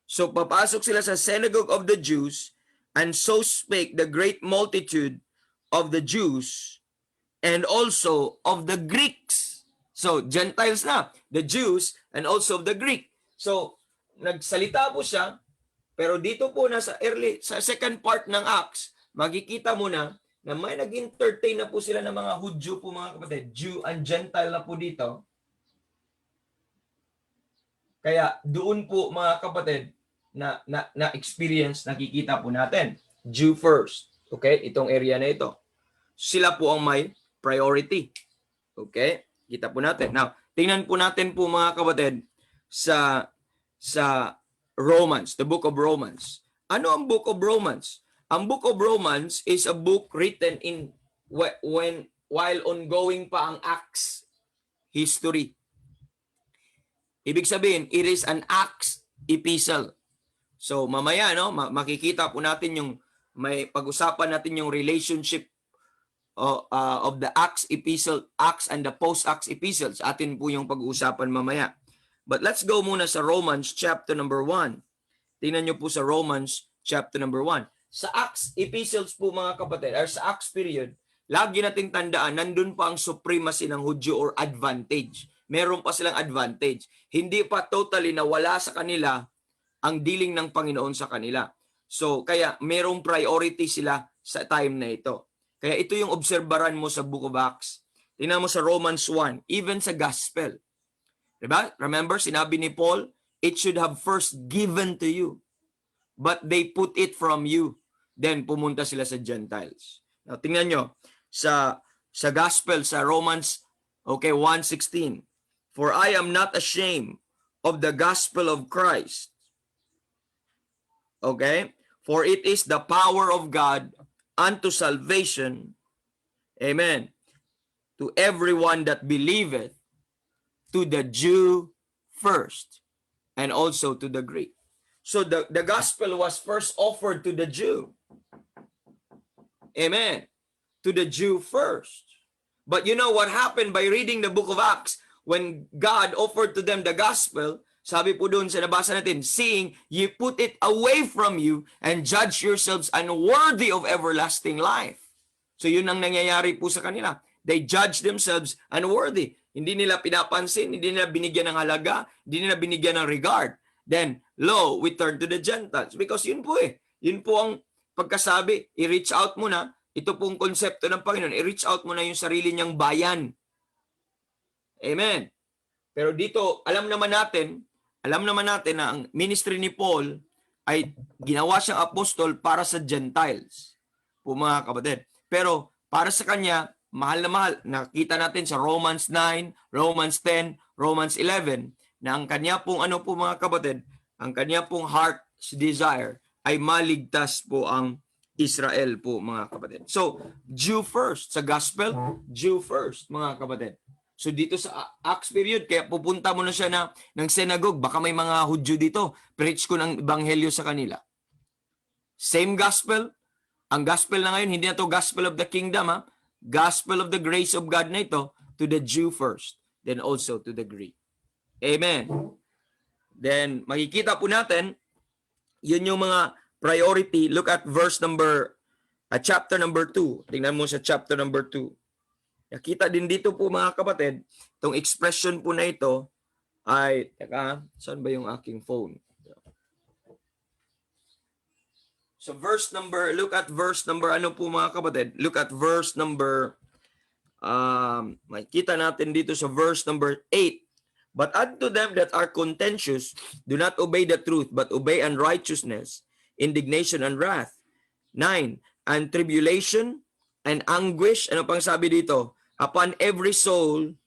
So papasok sila sa synagogue of the Jews, and so spake the great multitude of the Jews and also of the Greeks. So Gentiles na, the Jews and also of the Greek. So nagsalita po siya, pero dito po sa second part ng Acts, makikita mo na may nag-entertain na po sila ng mga Hudyo po mga kapatid, Jew and Gentile na po dito. Kaya doon po mga kapatid na experience nakikita po natin. Jew first. Okay? Itong area na ito. Sila po ang may priority. Okay? Kita po natin. Now, tingnan po natin po mga kapatid sa Romans, the book of Romans. Ano ang book of Romans? Ang book of Romans is a book written in while ongoing pa ang Acts history. Ibig sabihin, it is an Acts epistle. So mamaya makikita po natin yung may pag-usapan natin yung relationship of the Acts epistle, Acts and the post-Acts epistles. Atin po yung pag-uusapan mamaya. But let's go muna sa Romans chapter number 1. Tingnan nyo po sa Romans chapter number 1. Sa Acts epistles po mga kapatid, or sa Acts period, lagi nating tandaan, nandun pa ang supremacy ng Hudyo or advantage. Meron pa silang advantage. Hindi pa totally nawala sa kanila ang dealing ng Panginoon sa kanila. So, kaya merong priority sila sa time na ito. Kaya ito yung obserbaran mo sa Book of Acts. Tingnan mo sa Romans 1, even sa Gospel. Diba? Remember, sinabi ni Paul, it should have first given to you. But they put it from you. Then, pumunta sila sa Gentiles. Now, tingnan nyo, sa Gospel, sa Romans 1:16. For I am not ashamed of the gospel of Christ. Okay? For it is the power of God unto salvation. Amen. To everyone that believeth, to the Jew first, and also to the Greek. So the gospel was first offered to the Jew. Amen. To the Jew first. But you know what happened by reading the book of Acts? When God offered to them the gospel, sabi po doon sa nabasa natin, seeing ye put it away from you and judge yourselves unworthy of everlasting life. So yun ang nangyayari po sa kanila. They judge themselves unworthy. Hindi nila pinapansin, hindi nila binigyan ng halaga, hindi nila binigyan ng regard. Then, lo, we turn to the Gentiles. Because yun po yun po ang pagkasabi, i-reach out mo na, ito pong konsepto ng Panginoon, i-reach out mo na yung sarili niyang bayan. Amen. Pero dito, alam naman natin na ang ministry ni Paul ay ginawa siyang apostol para sa Gentiles po mga kapatid. Pero para sa kanya, mahal na mahal. Nakita natin sa Romans 9, Romans 10, Romans 11 na ang kanya pong ano po mga kapatid, ang kanya pong heart's desire ay maligtas po ang Israel po mga kapatid. So, Jew first. Sa gospel, Jew first mga kapatid. So dito sa Acts period, kaya pupunta mo na siya ng synagogue. Baka may mga Hudyo dito. Preach ko ng ebanghelyo sa kanila. Same gospel. Ang gospel na ngayon, hindi na to gospel of the kingdom. Gospel of the grace of God na ito to the Jew first. Then also to the Greek. Amen. Then makikita po natin, yun yung mga priority. Look at verse number, chapter number 2. Tingnan mo sa chapter number 2. Nakita din dito po mga kapatid, itong expression po na ito ay, saan ba yung aking phone? So verse number, look at verse number, ano po mga kapatid? Look at verse number, makikita natin dito sa verse number 8. But unto them that are contentious, do not obey the truth, but obey unrighteousness, indignation and wrath. 9. And tribulation and anguish, ano pang sabi dito? Upon every soul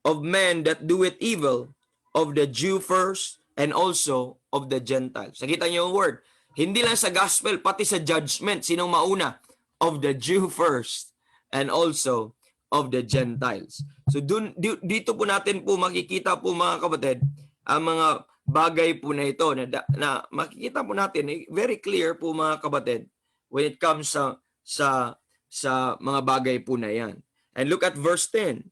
of men that doeth evil, of the Jew first, and also of the Gentiles. Nakita niyo yung word. Hindi lang sa gospel, pati sa judgment. Sinong mauna? Of the Jew first, and also of the Gentiles. So dito po natin po makikita po mga kapatid, ang mga bagay po na ito na makikita po natin, very clear po mga kapatid, when it comes sa mga bagay po na yan. And look at verse 10.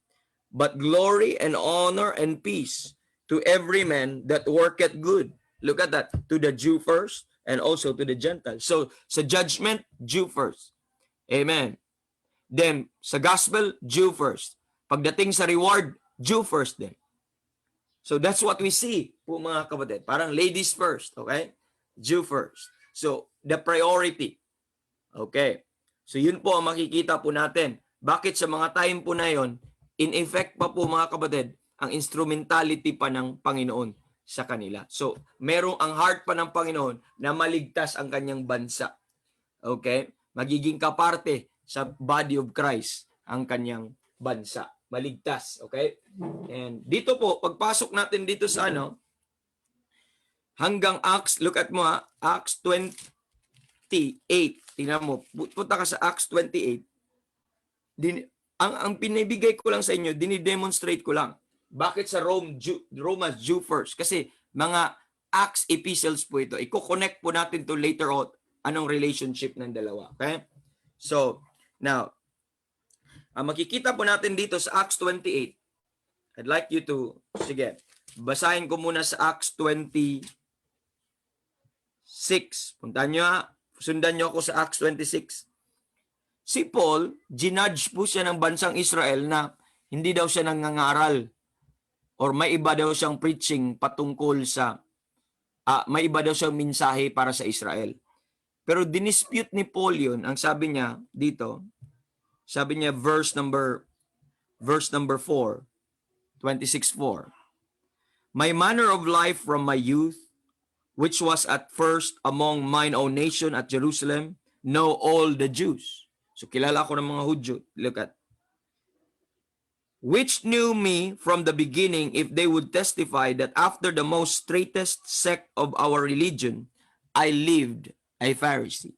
But glory and honor and peace to every man that worketh good. Look at that. To the Jew first and also to the Gentiles. So sa judgment, Jew first. Amen. Then sa gospel, Jew first. Pagdating sa reward, Jew first din. So that's what we see po mga kapatid. Parang ladies first, okay? Jew first. So the priority. Okay. So yun po ang makikita po natin. Bakit sa mga time po na yon, in effect pa po mga kapatid, ang instrumentality pa ng Panginoon sa kanila. So merong ang heart pa ng Panginoon na maligtas ang kanyang bansa. Okay? Magiging kaparte sa body of Christ ang kanyang bansa. Maligtas. Okay? And dito po, pagpasok natin dito sa hanggang Acts, look at mo Acts 28. Tingnan mo, punta ka sa Acts 28. Ang pinibigay ko lang sa inyo, dinidemonstrate ko lang. Bakit sa Romans Jew first? Kasi mga Acts epistles po ito. Iko-connect po natin to later on anong relationship ng dalawa. Okay? So, now, makikita po natin dito sa Acts 28. I'd like you to, sige, basahin ko muna sa Acts 26. Puntahan nyo sundan nyo ako sa Acts 26. Si Paul, ginudge po siya ng bansang Israel na hindi daw siya nangangaral or may iba daw siyang preaching patungkol sa, may iba daw siyang mensahe para sa Israel. Pero dinispute ni Paul yun. Ang sabi niya dito, sabi niya verse number 4, 26:4. My manner of life from my youth, which was at first among mine own nation at Jerusalem, know all the Jews. So kilala ko ng mga Hudyo. Look at. Which knew me from the beginning, if they would testify that after the most straitest sect of our religion, I lived a Pharisee.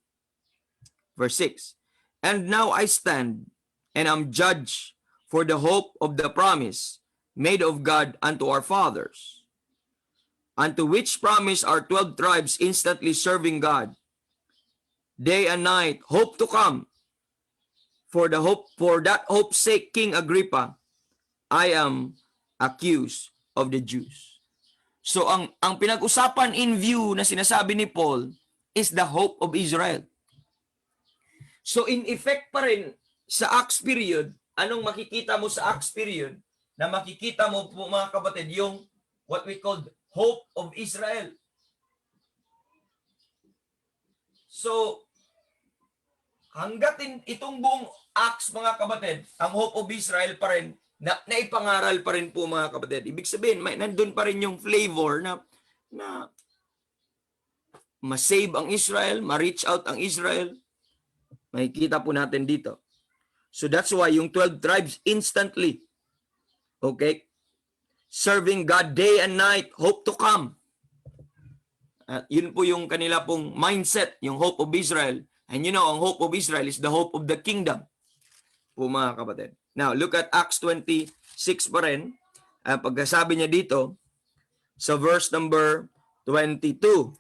Verse 6. And now I stand and am judged for the hope of the promise made of God unto our fathers, unto which promise our 12 tribes instantly serving God, day and night, hope to come. For that hope's sake, King Agrippa, I am accused of the Jews. So ang pinag-usapan in view na sinasabi ni Paul is the hope of Israel. So in effect pa rin sa Acts period, anong makikita mo sa Acts period? Na makikita mo po mga kapatid yung what we call hope of Israel. So hanggat itong buong Acts mga kapatid, ang hope of Israel pa rin, na ipangaral pa rin po mga kapatid. Ibig sabihin, nandun pa rin yung flavor na ma-save ang Israel, ma-reach out ang Israel. Makikita po natin dito. So that's why yung 12 tribes instantly, okay, serving God day and night, hope to come. At yun po yung kanila pong mindset, yung hope of Israel. And you know, ang hope of Israel is the hope of the kingdom po mga kapatid. Now, look at Acts 26 pa rin. Pagkasabi niya dito, sa verse number 22.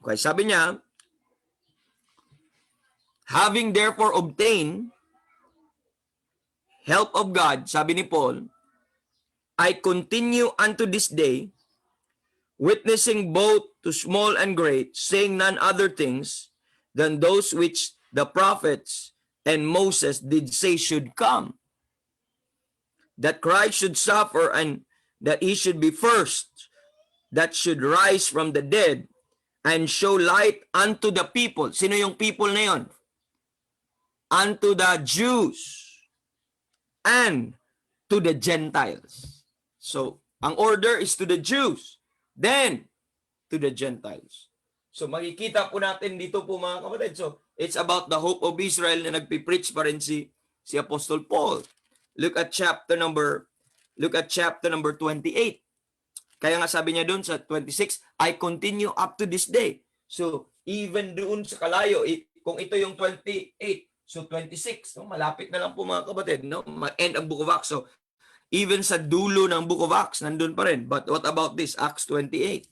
Okay, sabi niya, having therefore obtained help of God, sabi ni Paul, I continue unto this day, witnessing both to small and great, saying none other things than those which the prophets and Moses did say should come, that Christ should suffer and that he should be first, that should rise from the dead and show light unto the people. Sino yung people na yun? Unto the Jews and to the Gentiles. So, ang order is to the Jews, then to the Gentiles. So, makikita po natin dito po mga kapatid. So, it's about the hope of Israel na nagpipreach pa rin si Apostle Paul. Look at chapter number 28. Kaya nga sabi niya doon sa 26, I continue up to this day. So, even doon sa kalayo, kung ito yung 28, so 26, no? Malapit na lang po mga kapatid, no? End ang Book of Acts. So, even sa dulo ng Book of Acts, nandun pa rin. But what about this? Acts 28.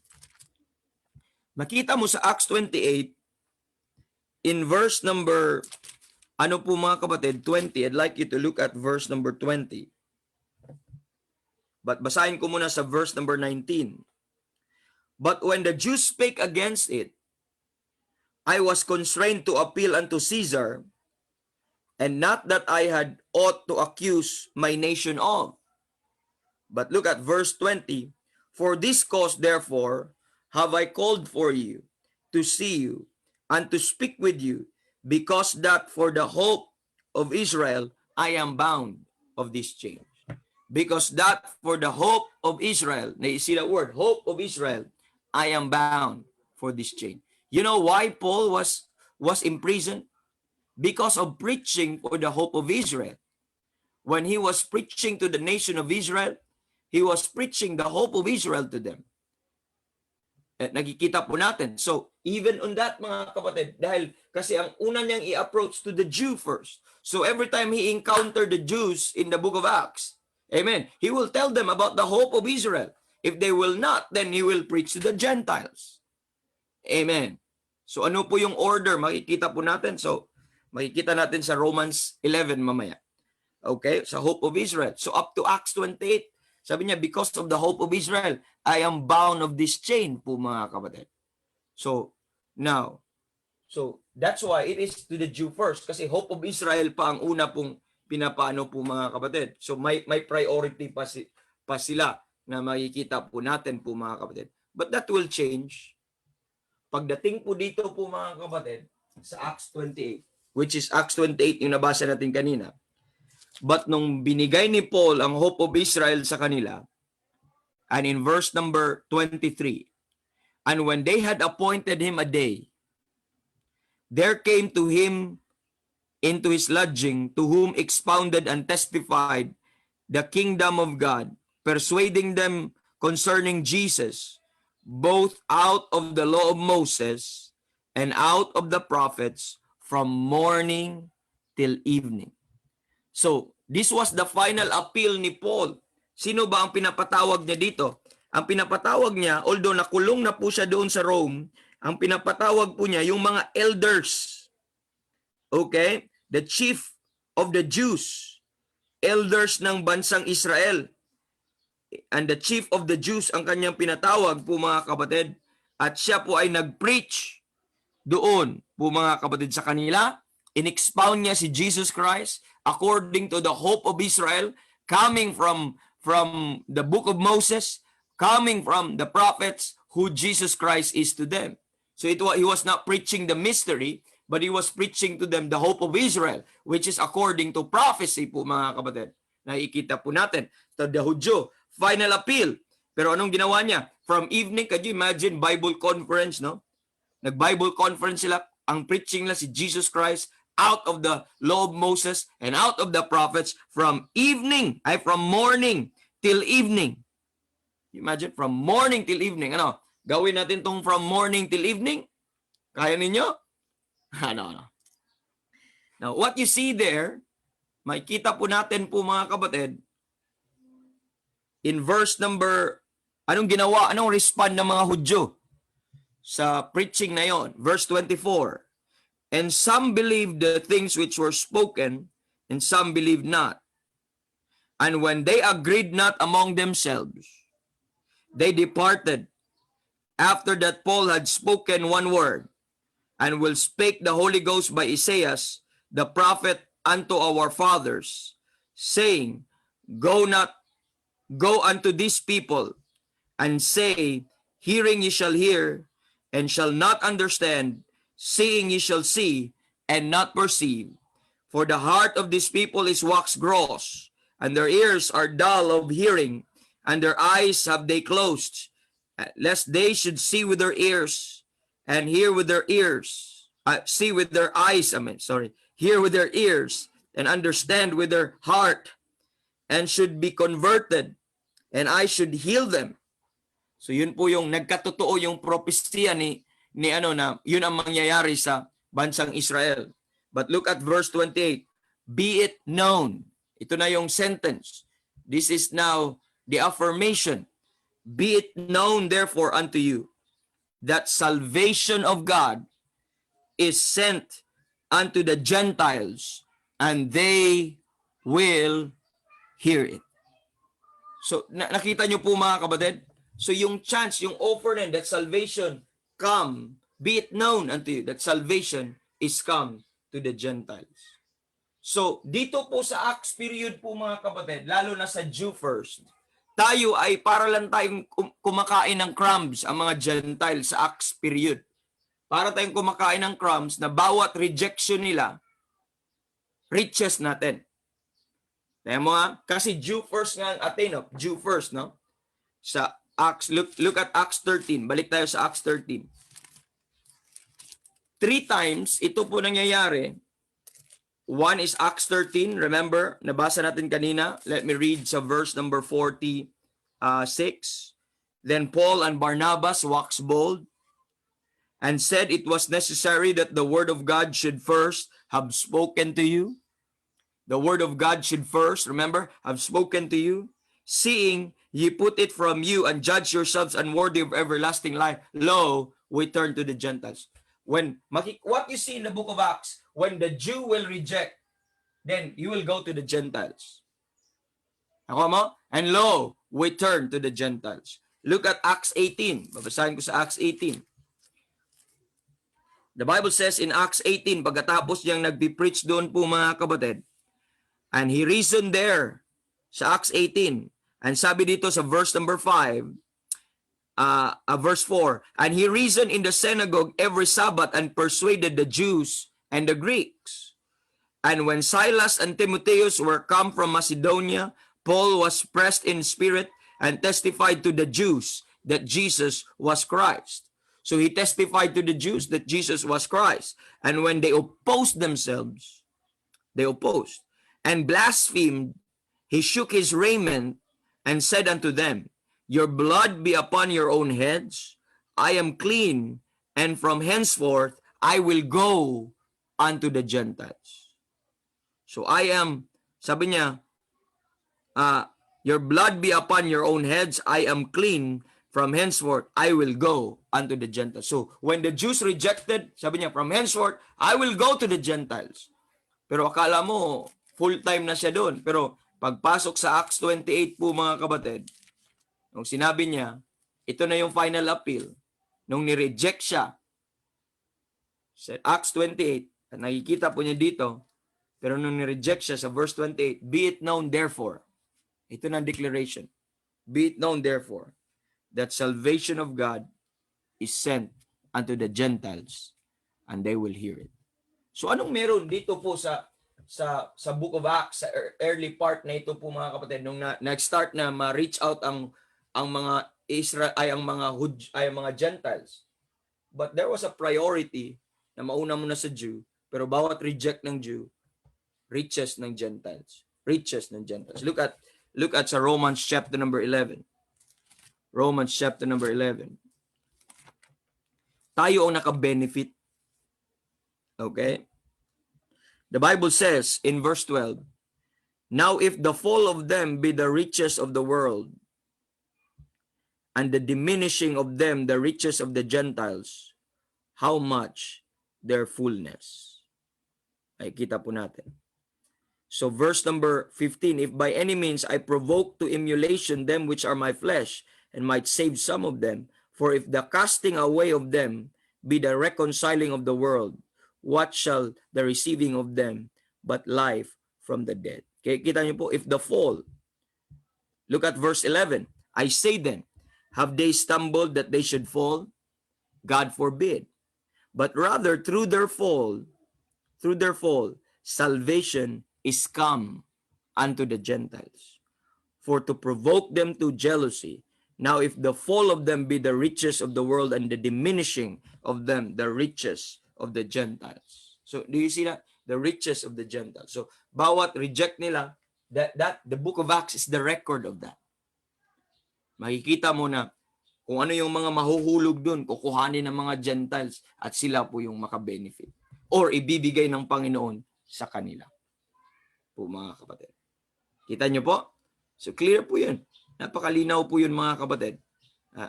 Makita mo sa Acts 28, in verse number, ano po mga kapatid, 20. I'd like you to look at verse number 20. But basahin ko muna sa verse number 19. But when the Jews spake against it, I was constrained to appeal unto Caesar, and not that I had ought to accuse my nation of. But look at verse 20. For this cause, therefore, have I called for you, to see you, and to speak with you, because that for the hope of Israel, I am bound of this chain. Because that for the hope of Israel, now you see that word, hope of Israel, I am bound for this chain. You know why Paul was imprisoned? Because of preaching for the hope of Israel. When he was preaching to the nation of Israel, he was preaching the hope of Israel to them. At nakikita po natin. So, even on that mga kapatid, dahil kasi ang una niyang i-approach to the Jew first. So, every time he encountered the Jews in the book of Acts, amen, he will tell them about the hope of Israel. If they will not, then he will preach to the Gentiles. Amen. So, ano po yung order? Makikita po natin. So, makikita natin sa Romans 11 mamaya. Okay? Sa hope of Israel. So, up to Acts 28, sabi niya, because of the hope of Israel, I am bound of this chain po mga kapatid. So, now, so that's why it is to the Jew first. Kasi hope of Israel pa ang una pong pinapano po mga kapatid. So, may priority pa sila na makikita po natin po mga kapatid. But that will change. Pagdating po dito po mga kapatid, sa Acts 28, which is Acts 28 yung nabasa natin kanina. But nung binigay ni Paul ang hope of Israel sa kanila, and in verse number 23, and when they had appointed him a day, there came to him into his lodging, to whom expounded and testified the kingdom of God, persuading them concerning Jesus, both out of the law of Moses and out of the prophets, from morning till evening. So, this was the final appeal ni Paul. Sino ba ang pinapatawag niya dito? Ang pinapatawag niya, although nakulong na po siya doon sa Rome, ang pinapatawag po niya yung mga elders. Okay? The chief of the Jews. Elders ng bansang Israel. And the chief of the Jews ang kanyang pinatawag po mga kapatid. At siya po ay nag-preach doon po mga kapatid sa kanila. In-expound niya si Jesus Christ according to the hope of Israel, coming from the book of Moses, coming from the prophets, who Jesus Christ is to them. So he was not preaching the mystery, but he was preaching to them the hope of Israel, which is according to prophecy po mga kapatid. Nakikita po natin. To the Hudyo, final appeal. Pero anong ginawa niya? From evening, can you imagine Bible conference, no? Nag-Bible conference sila. Ang preaching nila si Jesus Christ out of the law of Moses and out of the prophets from morning till evening. Imagine, from morning till evening. Ano? Gawin natin tong from morning till evening? Kaya ninyo? No. Now, what you see there, makikita po natin po mga kapatid, in verse number, anong respond ng mga Hudyo sa preaching na yon? Verse 24, and some believed the things which were spoken, and some believed not. And when they agreed not among themselves, they departed, after that Paul had spoken one word, and will spake the Holy Ghost by Isaiah the prophet unto our fathers, saying, Go unto these people, and say, Hearing ye shall hear, and shall not understand, seeing ye shall see, and not perceive. For the heart of these people is waxed gross, and their ears are dull of hearing, and their eyes have they closed, lest they should see with their ears, and hear with their ears, see with their eyes, hear with their ears, and understand with their heart, and should be converted, and I should heal them. So yun po yung nagkatotoo yung propesya ni na yun ang mangyayari sa bansang Israel. But look at verse 28. Be it known. Ito na yung sentence. This is now the affirmation. Be it known therefore unto you that salvation of God is sent unto the Gentiles, and they will hear it. So nakita nyo po mga kapatid? So yung chance, yung offer na that salvation come, be it known unto you that salvation is come to the Gentiles. So dito po sa Acts period po mga kapatid, lalo na sa Jew first, tayo ay para lang tayong kumakain ng crumbs, ang mga Gentiles sa Acts period. Para tayong kumakain ng crumbs na bawat rejection nila, riches natin. Kaya mo nga, kasi Jew first nga ang atin, Jew first, no? Sa Acts, look at Acts 13. Balik tayo sa Acts 13. 3 times ito po nangyayari. One is Acts 13. Remember, nabasa natin kanina. Let me read sa verse number 46. Then Paul and Barnabas waxed bold and said it was necessary that the word of God should first have spoken to you. The word of God should first, remember, have spoken to you. Seeing ye put it from you and judge yourselves unworthy of everlasting life, lo, we turn to the Gentiles. What you see in the book of Acts, when the Jew will reject, then you will go to the Gentiles. Ako mo? And lo, we turn to the Gentiles. Look at Acts 18. Babasahin ko sa Acts 18. The Bible says in Acts 18, pagkatapos niyang nagpi-preach doon po mga kapatid, and he reasoned there sa Acts 18, and sabi dito sa verse number 5, verse 4, and he reasoned in the synagogue every Sabbath and persuaded the Jews and the Greeks. And when Silas and Timotheus were come from Macedonia, Paul was pressed in spirit and testified to the Jews that Jesus was Christ. So he testified to the Jews that Jesus was Christ. And when they opposed themselves, and blasphemed, he shook his raiment and said unto them, Your blood be upon your own heads. I am clean, and from henceforth I will go unto the Gentiles. So sabi niya, your blood be upon your own heads. I am clean, from henceforth I will go unto the Gentiles. So when the Jews rejected, sabi niya, from henceforth I will go to the Gentiles. Pero akala mo, full-time na siya doon. Pero pagpasok sa Acts 28 po mga kapatid, nung sinabi niya, ito na yung final appeal. Nung ni-reject siya, sa Acts 28, at nakikita po niya dito, pero nung ni-reject siya sa verse 28, be it known therefore, ito na declaration, be it known therefore, that salvation of God is sent unto the Gentiles, and they will hear it. So anong meron dito po sa Book of Acts, sa early part na ito po mga kapatid, nung nag-start na ma-reach out ang mga Israel ang mga Gentiles. But there was a priority na mauna muna sa Jew, pero bawat reject ng Jew, riches ng Gentiles. Riches ng Gentiles. Look at sa Romans chapter number 11. Romans chapter number 11. Tayo ang naka-benefit. Okay? The Bible says in verse 12, now if the fall of them be the riches of the world, and the diminishing of them the riches of the Gentiles, how much their fullness? Ay, kita po natin. So verse number 15, if by any means I provoke to emulation them which are my flesh, and might save some of them, for if the casting away of them be the reconciling of the world, what shall the receiving of them but life from the dead? Okay, kita niyo po, if the fall, look at verse 11, I say then, have they stumbled that they should fall? God forbid. But rather through their fall, salvation is come unto the Gentiles, for to provoke them to jealousy. Now if the fall of them be the riches of the world, and the diminishing of them the riches of the Gentiles. So do you see that? The riches of the Gentiles. So bawat reject nila, that the book of Acts is the record of that. Makikita mo na kung ano yung mga mahuhulog doon, kukuhanin ng mga Gentiles at sila po yung makabenefit. Or ibibigay ng Panginoon sa kanila. Po mga kapatid. Kita nyo po? So clear po yun. Napakalinaw po yun mga kapatid.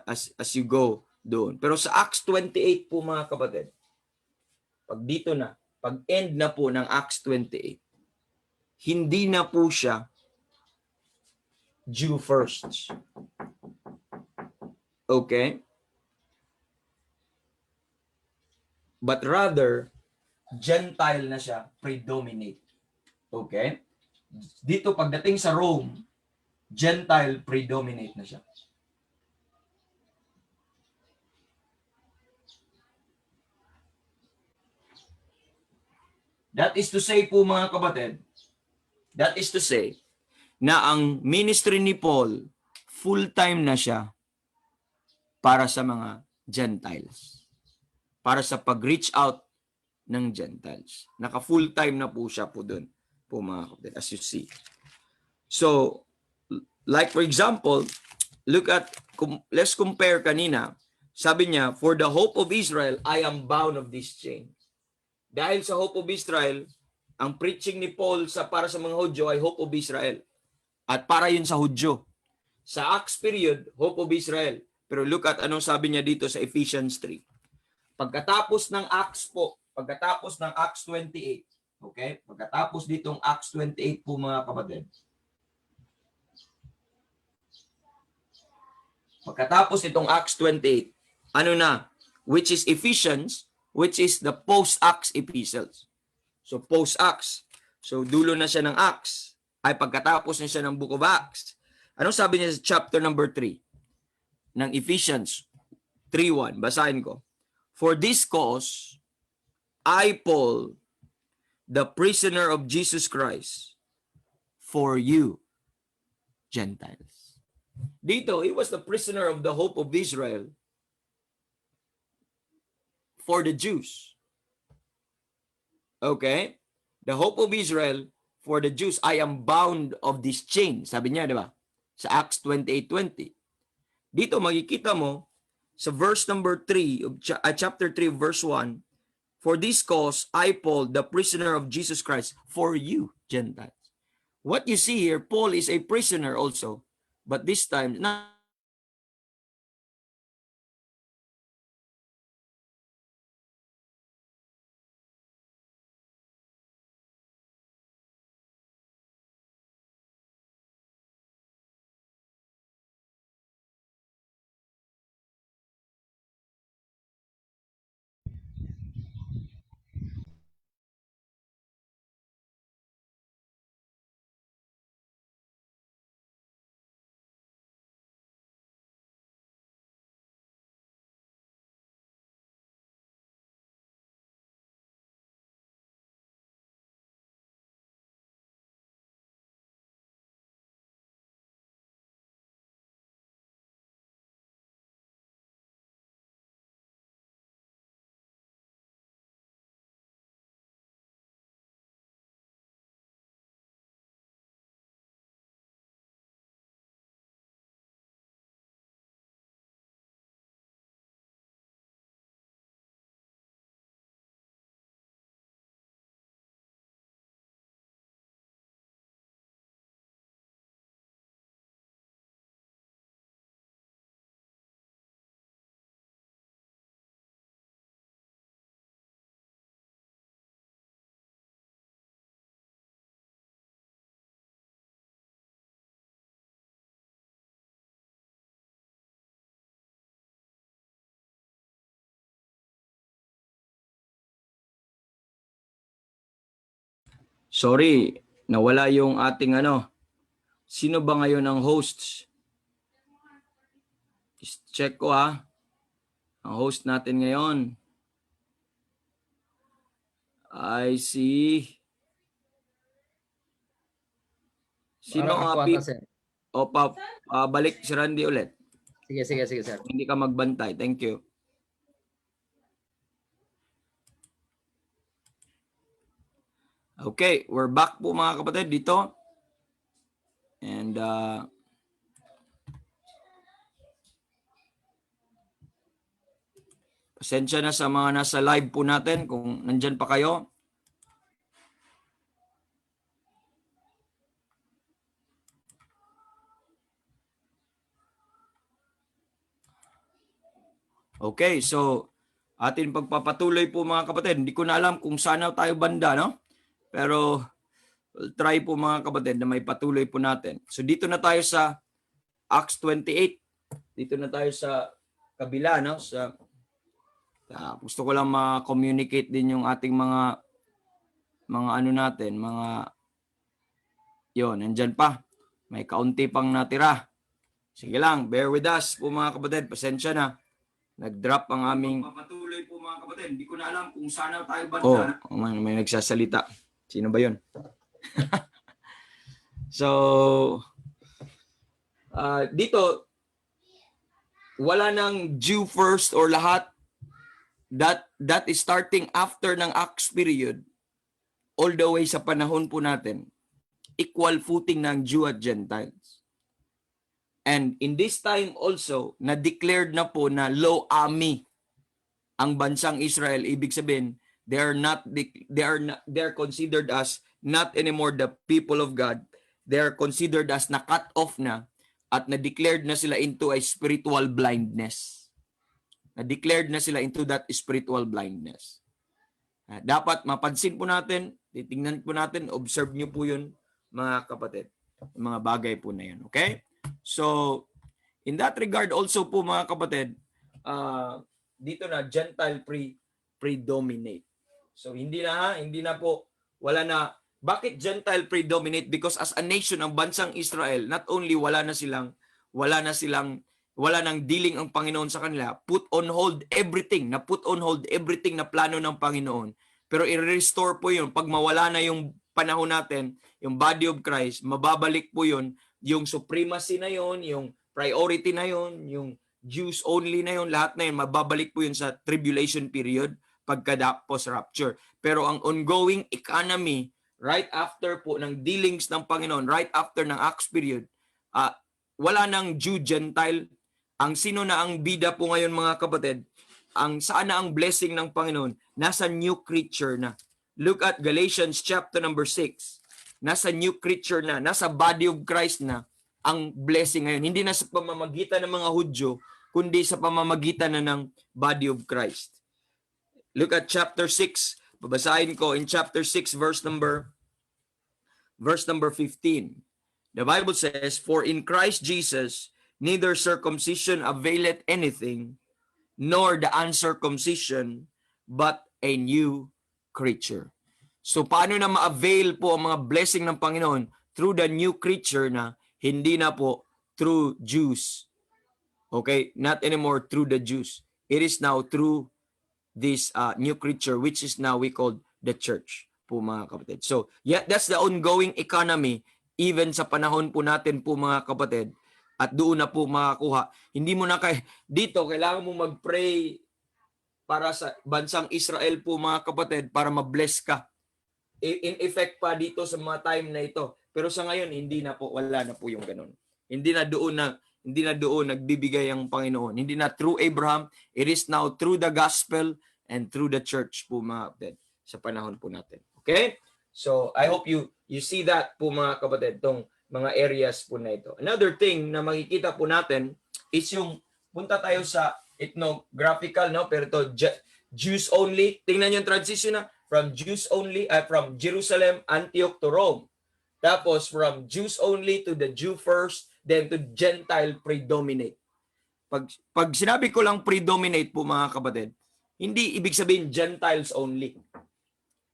As you go doon. Pero sa Acts 28 po mga kapatid, pag dito na, pag end na po ng Acts 28, hindi na po siya Jew first. Okay? But rather, Gentile na siya, predominate. Okay? Dito pagdating sa Rome, Gentile predominate na siya. That is to say po mga kapatid, that is to say, na ang ministry ni Paul, full-time na siya para sa mga Gentiles. Para sa pag-reach out ng Gentiles. Naka-full-time na po siya po doon, po mga kapatid, as you see. So, like for example, let's compare kanina. Sabi niya, for the hope of Israel, I am bound of this chain. Dahil sa hope of Israel, ang preaching ni Paul para sa mga Hudyo ay hope of Israel. At para yun sa Hudyo. Sa Acts period, hope of Israel. Pero look at anong sabi niya dito sa Ephesians 3. Pagkatapos ng Acts po, pagkatapos ng Acts 28, okay? Pagkatapos ditong Acts 28 po mga kapatid. Pagkatapos itong Acts 28, ano na? Which is Ephesians, which is the post-Acts epistles. So post-Acts. So dulo na siya ng Acts. Ay pagkatapos na siya ng Book of Acts. Anong sabi niya sa chapter number 3 ng Ephesians 3:1? Basahin ko. For this cause, I, Paul, the prisoner of Jesus Christ, for you, Gentiles. Dito, he was the prisoner of the hope of Israel for the Jews. Okay? The hope of Israel for the Jews. I am bound of this chain. Sabi niya, di ba? Sa Acts 28:20. Dito, makikita mo, sa verse number 3, chapter 3, verse 1, for this cause, I, Paul, the prisoner of Jesus Christ, for you, Gentiles. What you see here, Paul is a prisoner also, but this time, not Sorry, nawala yung ating ano. Sino ba ngayon ang hosts? Check ko ha. Ang host natin ngayon. I see. Sino ang Ako ata, sir. O balik si Randy ulit. Sige, sir. Hindi ka magbantay. Thank you. Okay, we're back po mga kapatid dito. And pasensya na sa mga nasa live po natin kung nandyan pa kayo. Okay, so atin pagpapatuloy po mga kapatid. Hindi ko na alam kung saan tayo banda, no? Pero we'll try po mga kapatid na may patuloy po natin. So dito na tayo sa Acts 28. Dito na tayo sa kabila, no? Gusto ko lang ma-communicate din yung ating mga ano natin, yon, nandyan pa. May kaunti pang natira. Sige lang, bear with us po mga kapatid. Pasensya na. Nag-drop ang aming... Papatuloy po mga kapatid. Hindi ko na alam kung saan tayo banda. Oh, may nagsasalita. Sino ba yun? So, dito, wala nang Jew first or lahat. That is starting after ng Acts period. All the way sa panahon po natin. Equal footing ng Jew at Gentiles. And in this time also, na-declared na po na low army ang bansang Israel. Ibig sabihin, they're considered as not anymore the people of God. They're considered as na-cut off na at na-declared na sila into a spiritual blindness. Na-declared na sila into that spiritual blindness. Dapat mapansin po natin, titingnan po natin, observe nyo po yun mga kapatid. Mga bagay po na yun. Okay? So, in that regard also po mga kapatid, dito na Gentile predominate. So hindi na po, wala na. Bakit Gentile predominate? Because as a nation, ang bansang Israel, not only wala nang dealing ang Panginoon sa kanila, put on hold everything na plano ng Panginoon. Pero i-restore po yun. Pag mawala na yung panahon natin, yung body of Christ, mababalik po yun, yung supremacy na yun, yung priority na yun, yung Jews only na yun, lahat na yun, mababalik po yun sa tribulation period, pagka post-rapture. Pero ang ongoing economy, right after po ng dealings ng Panginoon, right after ng Acts period, wala nang Jew-Gentile. Ang sino na ang bida po ngayon mga kapatid, saan na ang blessing ng Panginoon? Nasa new creature na. Look at Galatians chapter number 6. Nasa new creature na, nasa body of Christ na ang blessing ngayon. Hindi na sa pamamagitan ng mga Hudyo, kundi sa pamamagitan na ng body of Christ. Look at chapter 6. Babasahin ko in chapter 6 verse number 15. The Bible says, "For in Christ Jesus neither circumcision availeth anything, nor the uncircumcision, but a new creature." So paano na ma-avail po ang mga blessing ng Panginoon? Through the new creature na, hindi na po through Jews. Okay? Not anymore through the Jews. It is now through this new creature, which is now we call the church po mga kapatid. So, yeah, that's the ongoing economy even sa panahon po natin po mga kapatid. At doon na po makakuha. Hindi mo na dito, kailangan mo mag-pray para sa bansang Israel po mga kapatid para ma-bless ka. In effect pa dito sa mga time na ito. Pero sa ngayon, hindi na po, wala na po yung ganun. Hindi na doon nagbibigay ang Panginoon. Hindi na through Abraham, it is now through the gospel and through the church po mga kapatid sa panahon po natin. Okay? So, I hope you see that po mga kapatid, itong mga areas po na ito. Another thing na makikita po natin is yung, punta tayo sa ethnographical, no? Pero ito, Jews only. Tingnan yung transition na from Jews only, from Jerusalem, Antioch to Rome. Tapos from Jews only to the Jew first, then to Gentile predominate. Pag sinabi ko lang predominate po mga kapatid, hindi ibig sabihin Gentiles only.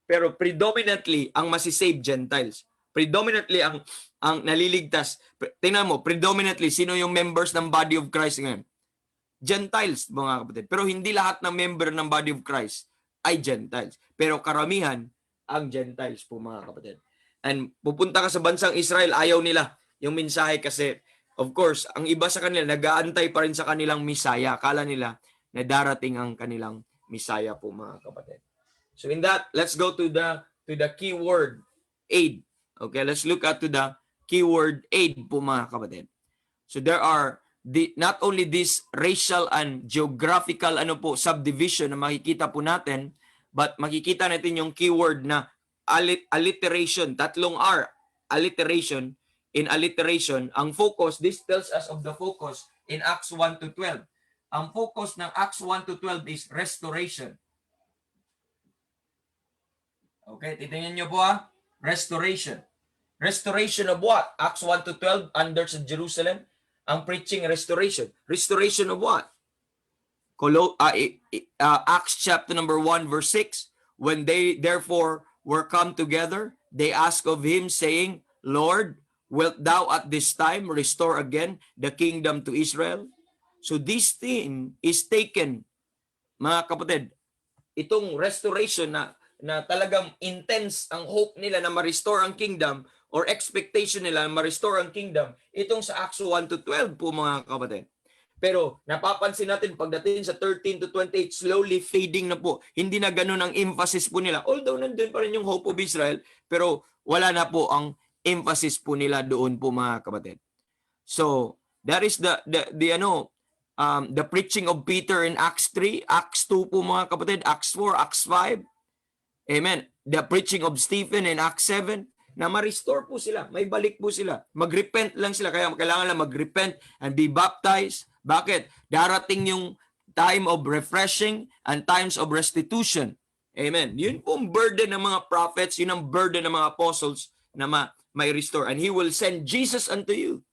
Pero predominantly, ang masisave Gentiles. Predominantly, ang naliligtas. Tingnan mo, predominantly, sino yung members ng body of Christ ngayon? Gentiles, mga kapatid. Pero hindi lahat ng member ng body of Christ ay Gentiles. Pero karamihan, ang Gentiles po, mga kapatid. And pupunta ka sa bansang Israel, ayaw nila yung mensahe kasi, of course, ang iba sa kanila, nag-aantay pa rin sa kanilang Misaya. Akala nila na darating ang kanilang Misaya po, mga kapatid. So in that, let's go to the keyword aid. Okay, let's look at to the keyword aid po, mga kapatid. So there are not only this racial and geographical subdivision na makikita po natin, but makikita natin yung keyword na alliteration, tatlong R, alliteration. In alliteration, ang focus, this tells us of the focus in Acts 1 to 12. Ang focus ng Acts 1 to 12 is restoration. Okay, titingnan nyo po restoration. Restoration of what? Acts 1 to 12 under sa Jerusalem. Ang preaching restoration. Restoration of what? Acts chapter number 1 verse 6. When they therefore were come together, they asked of him, saying, Lord, wilt thou at this time restore again the kingdom to Israel? So this thing is taken, mga kapatid, itong restoration na talagang intense ang hope nila na ma-restore ang kingdom or expectation nila na ma-restore ang kingdom, itong sa Acts 1 to 12 po, mga kapatid. Pero napapansin natin pagdating sa 13 to 28, slowly fading na po. Hindi na ganun ang emphasis po nila. Although nandun pa rin yung hope of Israel, pero wala na po ang emphasis po nila doon po, mga kapatid. So, that is the preaching of Peter in Acts 3, Acts 2 po, mga kapatid, Acts 4, Acts 5. Amen. The preaching of Stephen in Acts 7, na ma-restore po sila, may balik po sila. Mag-repent lang sila, kaya kailangan lang mag-repent and be baptized. Bakit? Darating yung time of refreshing and times of restitution. Amen. Yun po ang burden ng mga prophets, yun ang burden ng mga apostles na may restore. And He will send Jesus unto you.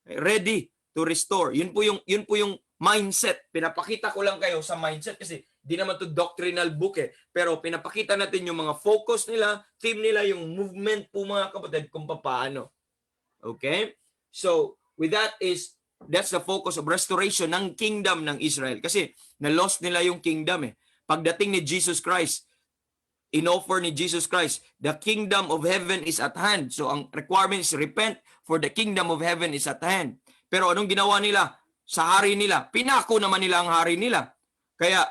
Ready to restore. Yun po yung mindset. Pinapakita ko lang kayo sa mindset kasi di naman to doctrinal book pero pinapakita natin yung mga focus nila, theme nila, yung movement po, mga kapatid, kung paano. Okay? So, with that's the focus of restoration ng kingdom ng Israel. Kasi na-lost nila yung kingdom Pagdating ni Jesus Christ, in-offer ni Jesus Christ, the kingdom of heaven is at hand. So, ang requirement is repent, for the kingdom of heaven is at hand. Pero anong ginawa nila sa hari nila? Pinako naman nila ang hari nila. Kaya,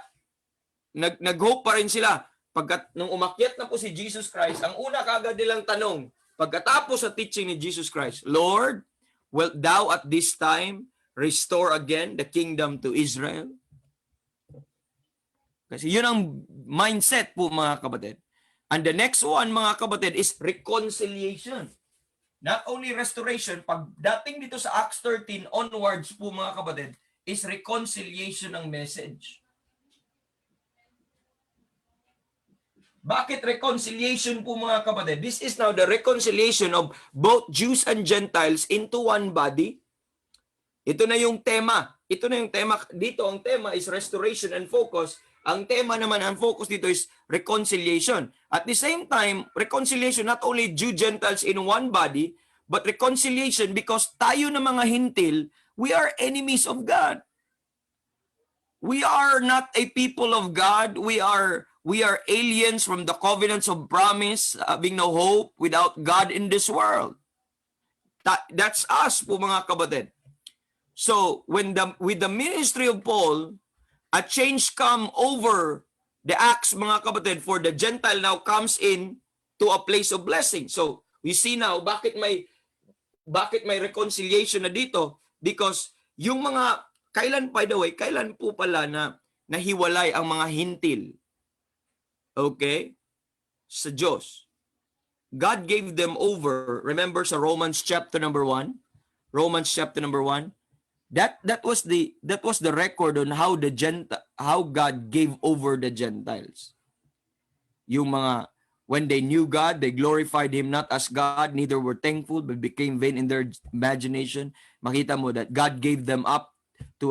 nag-hope pa rin sila. Pagkat nung umakyat na po si Jesus Christ, ang una kagad nilang tanong, pagkatapos sa teaching ni Jesus Christ, Lord, wilt thou at this time restore again the kingdom to Israel? Kasi yun ang mindset po, mga kapatid. And the next one, mga kapatid, is reconciliation. Not only restoration, pagdating dito sa Acts 13 onwards po, mga kapatid, is reconciliation ng message. Bakit reconciliation po, mga kapatid? This is now the reconciliation of both Jews and Gentiles into one body. Ito na yung tema. Ito na yung tema. Dito ang tema is restoration and focus. Ang tema naman, ang focus dito is reconciliation. At the same time, reconciliation not only Jew-Gentiles in one body, but reconciliation because tayo na mga hintil, we are enemies of God. We are not a people of God. We are aliens from the covenants of promise, having no hope without God in this world. That's us po, mga kapatid. So, with the ministry of Paul, a change come over the Acts, mga kapatid, for the Gentile now comes in to a place of blessing. So, we see now, bakit may reconciliation na dito? Because yung mga, kailan po pala na nahiwalay ang mga hintil? Okay? Sa Diyos. God gave them over. Remember sa Romans chapter number 1? Romans chapter number 1? That was the record on how God gave over the Gentiles. Yung mga, when they knew God, they glorified Him not as God, neither were thankful, but became vain in their imagination. Makita mo that God gave them up to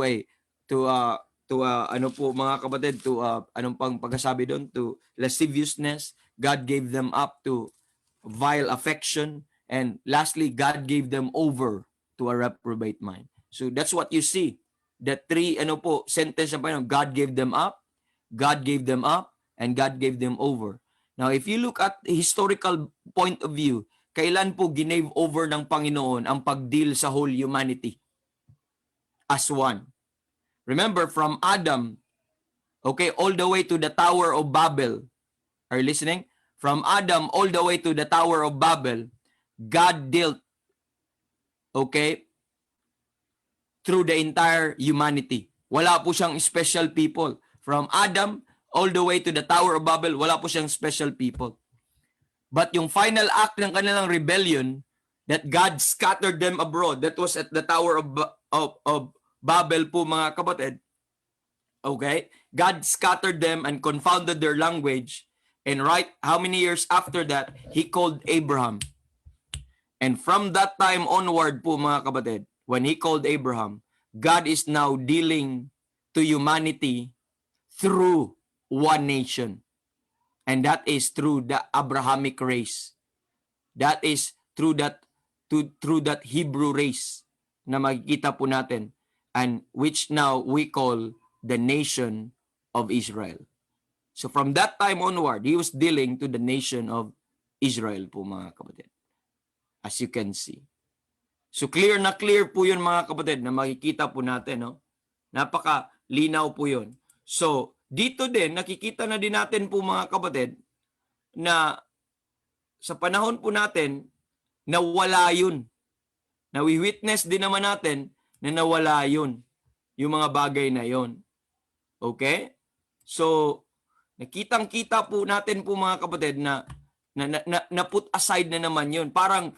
ano po, mga kapatid, to anong pang pagkasabi doon, to lasciviousness. God gave them up to vile affection, and lastly, God gave them over to a reprobate mind. So that's what you see. The three sentence ng Panginoon, God gave them up, God gave them up, and God gave them over. Now, if you look at historical point of view, kailan po ginave over ng Panginoon ang pag-deal sa whole humanity as one? Remember, from Adam, all the way to the Tower of Babel. Are you listening? From Adam all the way to the Tower of Babel, God dealt, through the entire humanity. Wala po siyang special people. From Adam all the way to the Tower of Babel, wala po siyang special people. But yung final act ng kanilang rebellion, that God scattered them abroad, that was at the Tower of Babel po, mga kapatid. God scattered them and confounded their language. And how many years after that, He called Abraham. And from that time onward po, mga kapatid, when He called Abraham, God is now dealing to humanity through one nation. And that is through the Abrahamic race. That is through that Hebrew race na makikita po natin, and which now we call the nation of Israel. So from that time onward, He was dealing to the nation of Israel po, mga kapatid. As you can see. So clear na clear po yun, mga kapatid, na makikita po natin. No? Napaka-linaw po yun. So dito din, nakikita na din natin po, mga kapatid, na sa panahon po natin, nawala yun. Nawi-witness din naman natin na nawala yun. Yung mga bagay na yun. Okay? So, nakitang-kita po natin po, mga kapatid, na put aside na naman yun. Parang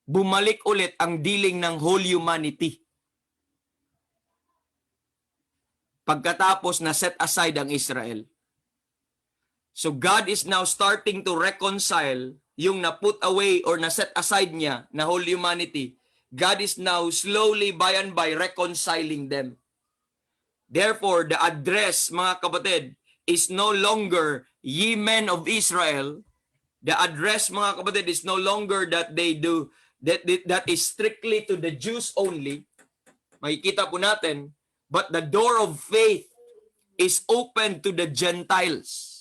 bumalik ulit ang dealing ng whole humanity. Pagkatapos na set aside ang Israel. So God is now starting to reconcile yung na-put away or na-set aside niya na whole humanity. God is now slowly by and by reconciling them. Therefore, the address, mga kapatid, is no longer ye men of Israel. The address, mga kapatid, is no longer that they do, that is strictly to the Jews only. Makikita po natin, but the door of faith is open to the Gentiles.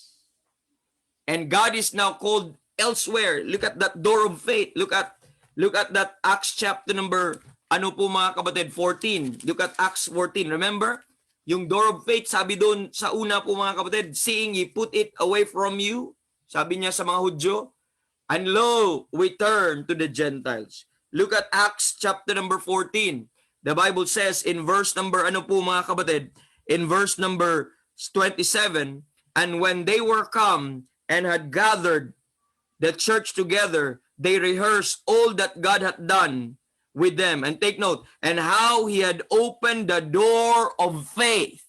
And God is now called elsewhere. Look at that door of faith. Look at that Acts chapter number, mga kapatid, 14. Look at Acts 14. Remember? Yung door of faith, sabi doon sa una po, mga kapatid, seeing ye put it away from you, sabi niya sa mga Hudyo, and lo, we turn to the Gentiles. Look at Acts chapter number 14. The Bible says in verse number, mga kapatid, in verse number 27, and when they were come and had gathered the church together, they rehearsed all that God had done with them. And take note, and how He had opened the door of faith.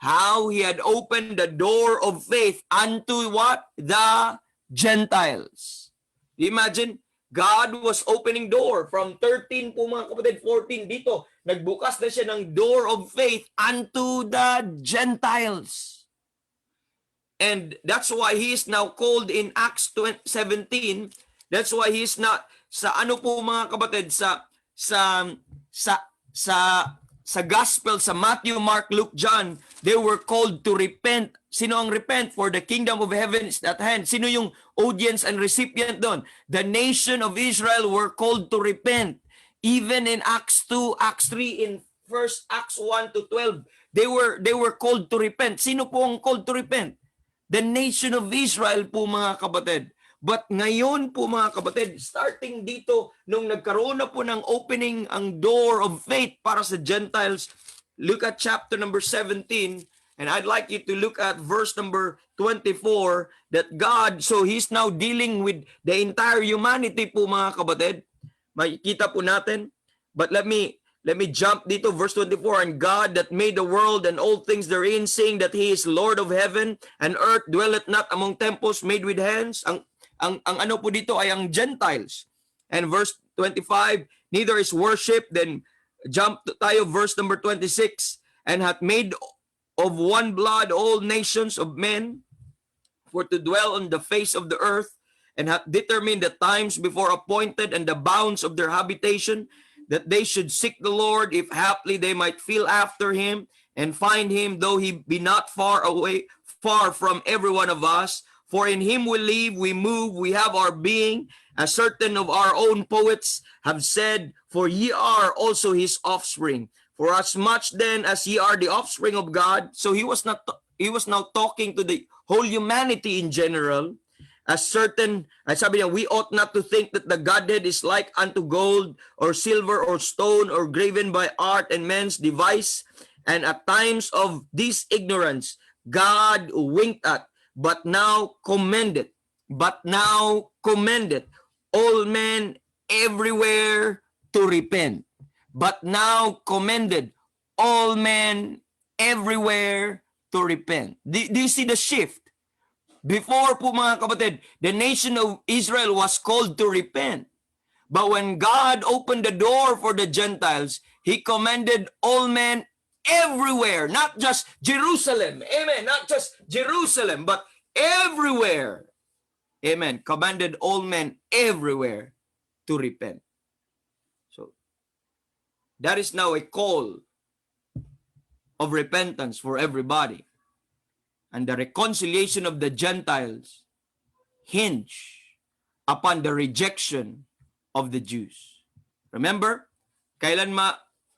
How He had opened the door of faith unto what? The Gentiles. Imagine, God was opening door from 13 po, mga kapatid, 14 dito. Nagbukas na siya ng door of faith unto the Gentiles. And that's why He is now called in Acts 17. That's why He is not sa po, mga kapatid, sa gospel, sa Matthew, Mark, Luke, John, they were called to repent. Sino ang repent? For the kingdom of heaven is at hand. Sino yung audience and recipient doon? The nation of Israel were called to repent. Even in Acts 2, Acts 3, in first Acts 1 to 12, they were called to repent. Sino po ang called to repent? The nation of Israel po, mga kapatid. But ngayon po, mga kapatid, starting dito, nung nagkaroon na po ng opening ang door of faith para sa Gentiles, look at chapter number 17, and I'd like you to look at verse number 24, that God, so He's now dealing with the entire humanity po, mga kapatid. Makikita po natin. But let me jump dito, verse 24, and God that made the world and all things therein, saying that He is Lord of heaven and earth, dwelleth not among temples made with hands. Ang po dito ay ang Gentiles. And verse 25, neither is worship. Then jump tayo, verse number 26, and hath made of one blood all nations of men for to dwell on the face of the earth, and hath determined the times before appointed and the bounds of their habitation, that they should seek the Lord, if haply they might feel after him, and find him, though he be not far away, far from every one of us. For in him we live, we move, we have our being, as certain of our own poets have said, for ye are also his offspring. For as much then as ye are the offspring of God, so he was now talking to the whole humanity in general, as certain, as sabi niya, we ought not to think that the Godhead is like unto gold or silver or stone or graven by art and men's device, and at times of this ignorance God winked at, but now commendeth all men everywhere to repent. But now commended all men everywhere to repent. Do you see the shift? Before po mga kapatid, the nation of Israel was called to repent. But when God opened the door for the Gentiles, He commended all men everywhere, not just Jerusalem. Amen. Not just Jerusalem, but everywhere. Amen. Commanded all men everywhere to repent. So, that is now a call of repentance for everybody. And the reconciliation of the Gentiles hinge upon the rejection of the Jews. Remember, kailan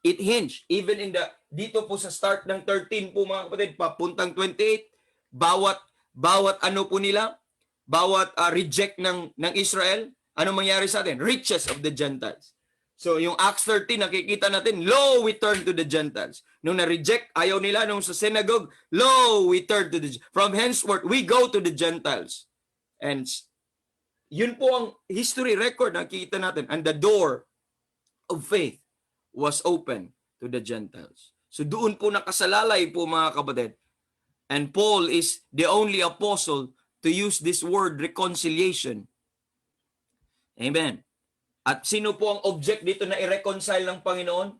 it hinged? Even in dito po sa start ng 13 po mga kapatid, papuntang 28, bawat ano po nila, bawat reject ng Israel, ano mangyari sa atin? Riches of the Gentiles. So yung Acts 13, nakikita natin, lo, we turn to the Gentiles. Nung na-reject, ayaw nila, nung sa synagogue, lo, we turn to the from henceforth, we go to the Gentiles. And yun po ang history record nakikita natin. And the door of faith was open to the Gentiles. So doon po nakasalalay po mga kapatid. And Paul is the only apostle to use this word reconciliation. Amen. At sino po ang object dito na i-reconcile ng Panginoon?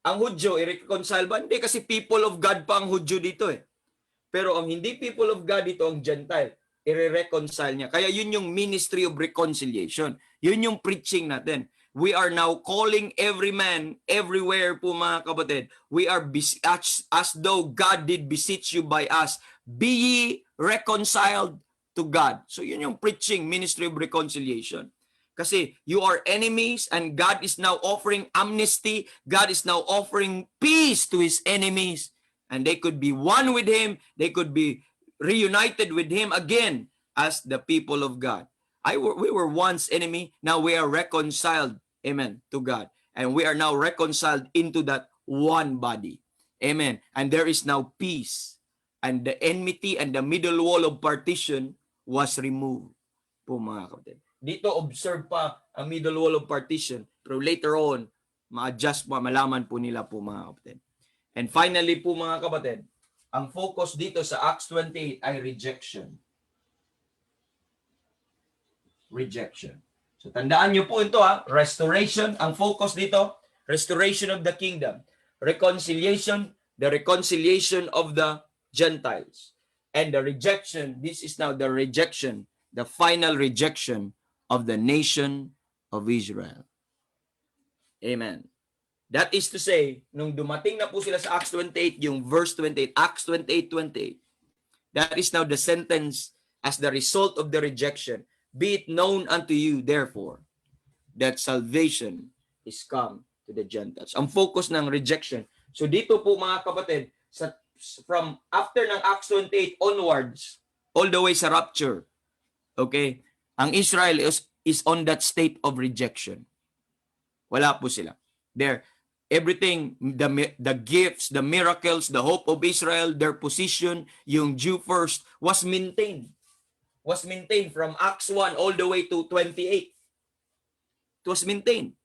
Ang Hudyo, i-reconcile ba? Hindi, kasi people of God pa ang Hudyo dito eh. Pero ang hindi people of God dito, ang Gentile, i-reconcile niya. Kaya yun yung ministry of reconciliation. Yun yung preaching natin. We are now calling every man, everywhere po mga kapatid. We are as though God did beseech you by us. Be ye reconciled to God. So yun yung preaching, ministry of reconciliation. Kasi you are enemies and God is now offering amnesty. God is now offering peace to His enemies. And they could be one with Him. They could be reunited with Him again as the people of God. We were once enemy. Now we are reconciled, amen, to God. And we are now reconciled into that one body. Amen. And there is now peace. And the enmity and the middle wall of partition was removed po mga kapatid. Dito observe pa ang middle wall of partition, pero later on, ma-adjust pa, malaman po nila po mga kapatid. And finally po mga kapatid, ang focus dito sa Acts 28 ay rejection. Rejection. So tandaan nyo po ito restoration, ang focus dito, restoration of the kingdom. Reconciliation, the reconciliation of the Gentiles. And the rejection, this is now the rejection, the final rejection of the nation of Israel. Amen. That is to say, nung dumating na po sila sa Acts 28, yung verse 28, Acts 28:28, that is now the sentence as the result of the rejection. Be it known unto you, therefore, that salvation is come to the Gentiles. Ang focus ng rejection. So dito po mga kapatid, from after ng Acts 28 onwards, all the way sa rapture, okay, ang Israel is on that state of rejection. Wala po sila. There, everything, the gifts, the miracles, the hope of Israel, their position, yung Jew first, was maintained. Was maintained from Acts 1 all the way to 28. It was maintained.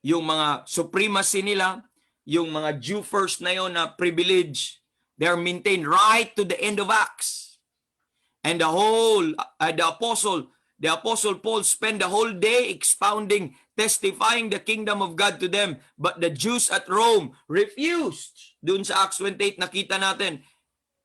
Yung mga supremacy nila, yung mga Jew first na yon na privilege, they are maintained right to the end of Acts. And the Apostle Paul spent the whole day expounding, testifying the kingdom of God to them. But the Jews at Rome refused. Doon sa Acts 28, nakita natin,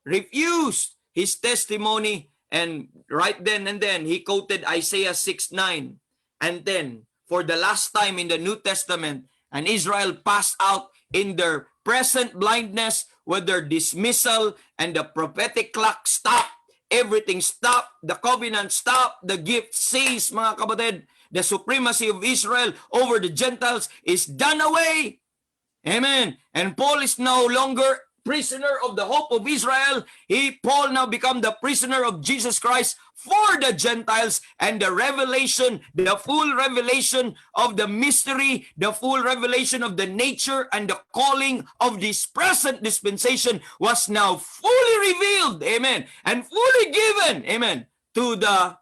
refused his testimony And right then and then, he quoted Isaiah 6:9 and 10. For the last time in the New Testament, and Israel passed out in their present blindness with their dismissal, and the prophetic clock stopped. Everything stopped. The covenant stopped. The gift ceased, mga kapatid. The supremacy of Israel over the Gentiles is done away. Amen. And Paul is no longer prisoner of the hope of Israel. Paul now become the prisoner of Jesus Christ for the Gentiles, and the revelation, the full revelation of the mystery, the full revelation of the nature and the calling of this present dispensation was now fully revealed. Amen. And fully given. Amen. To the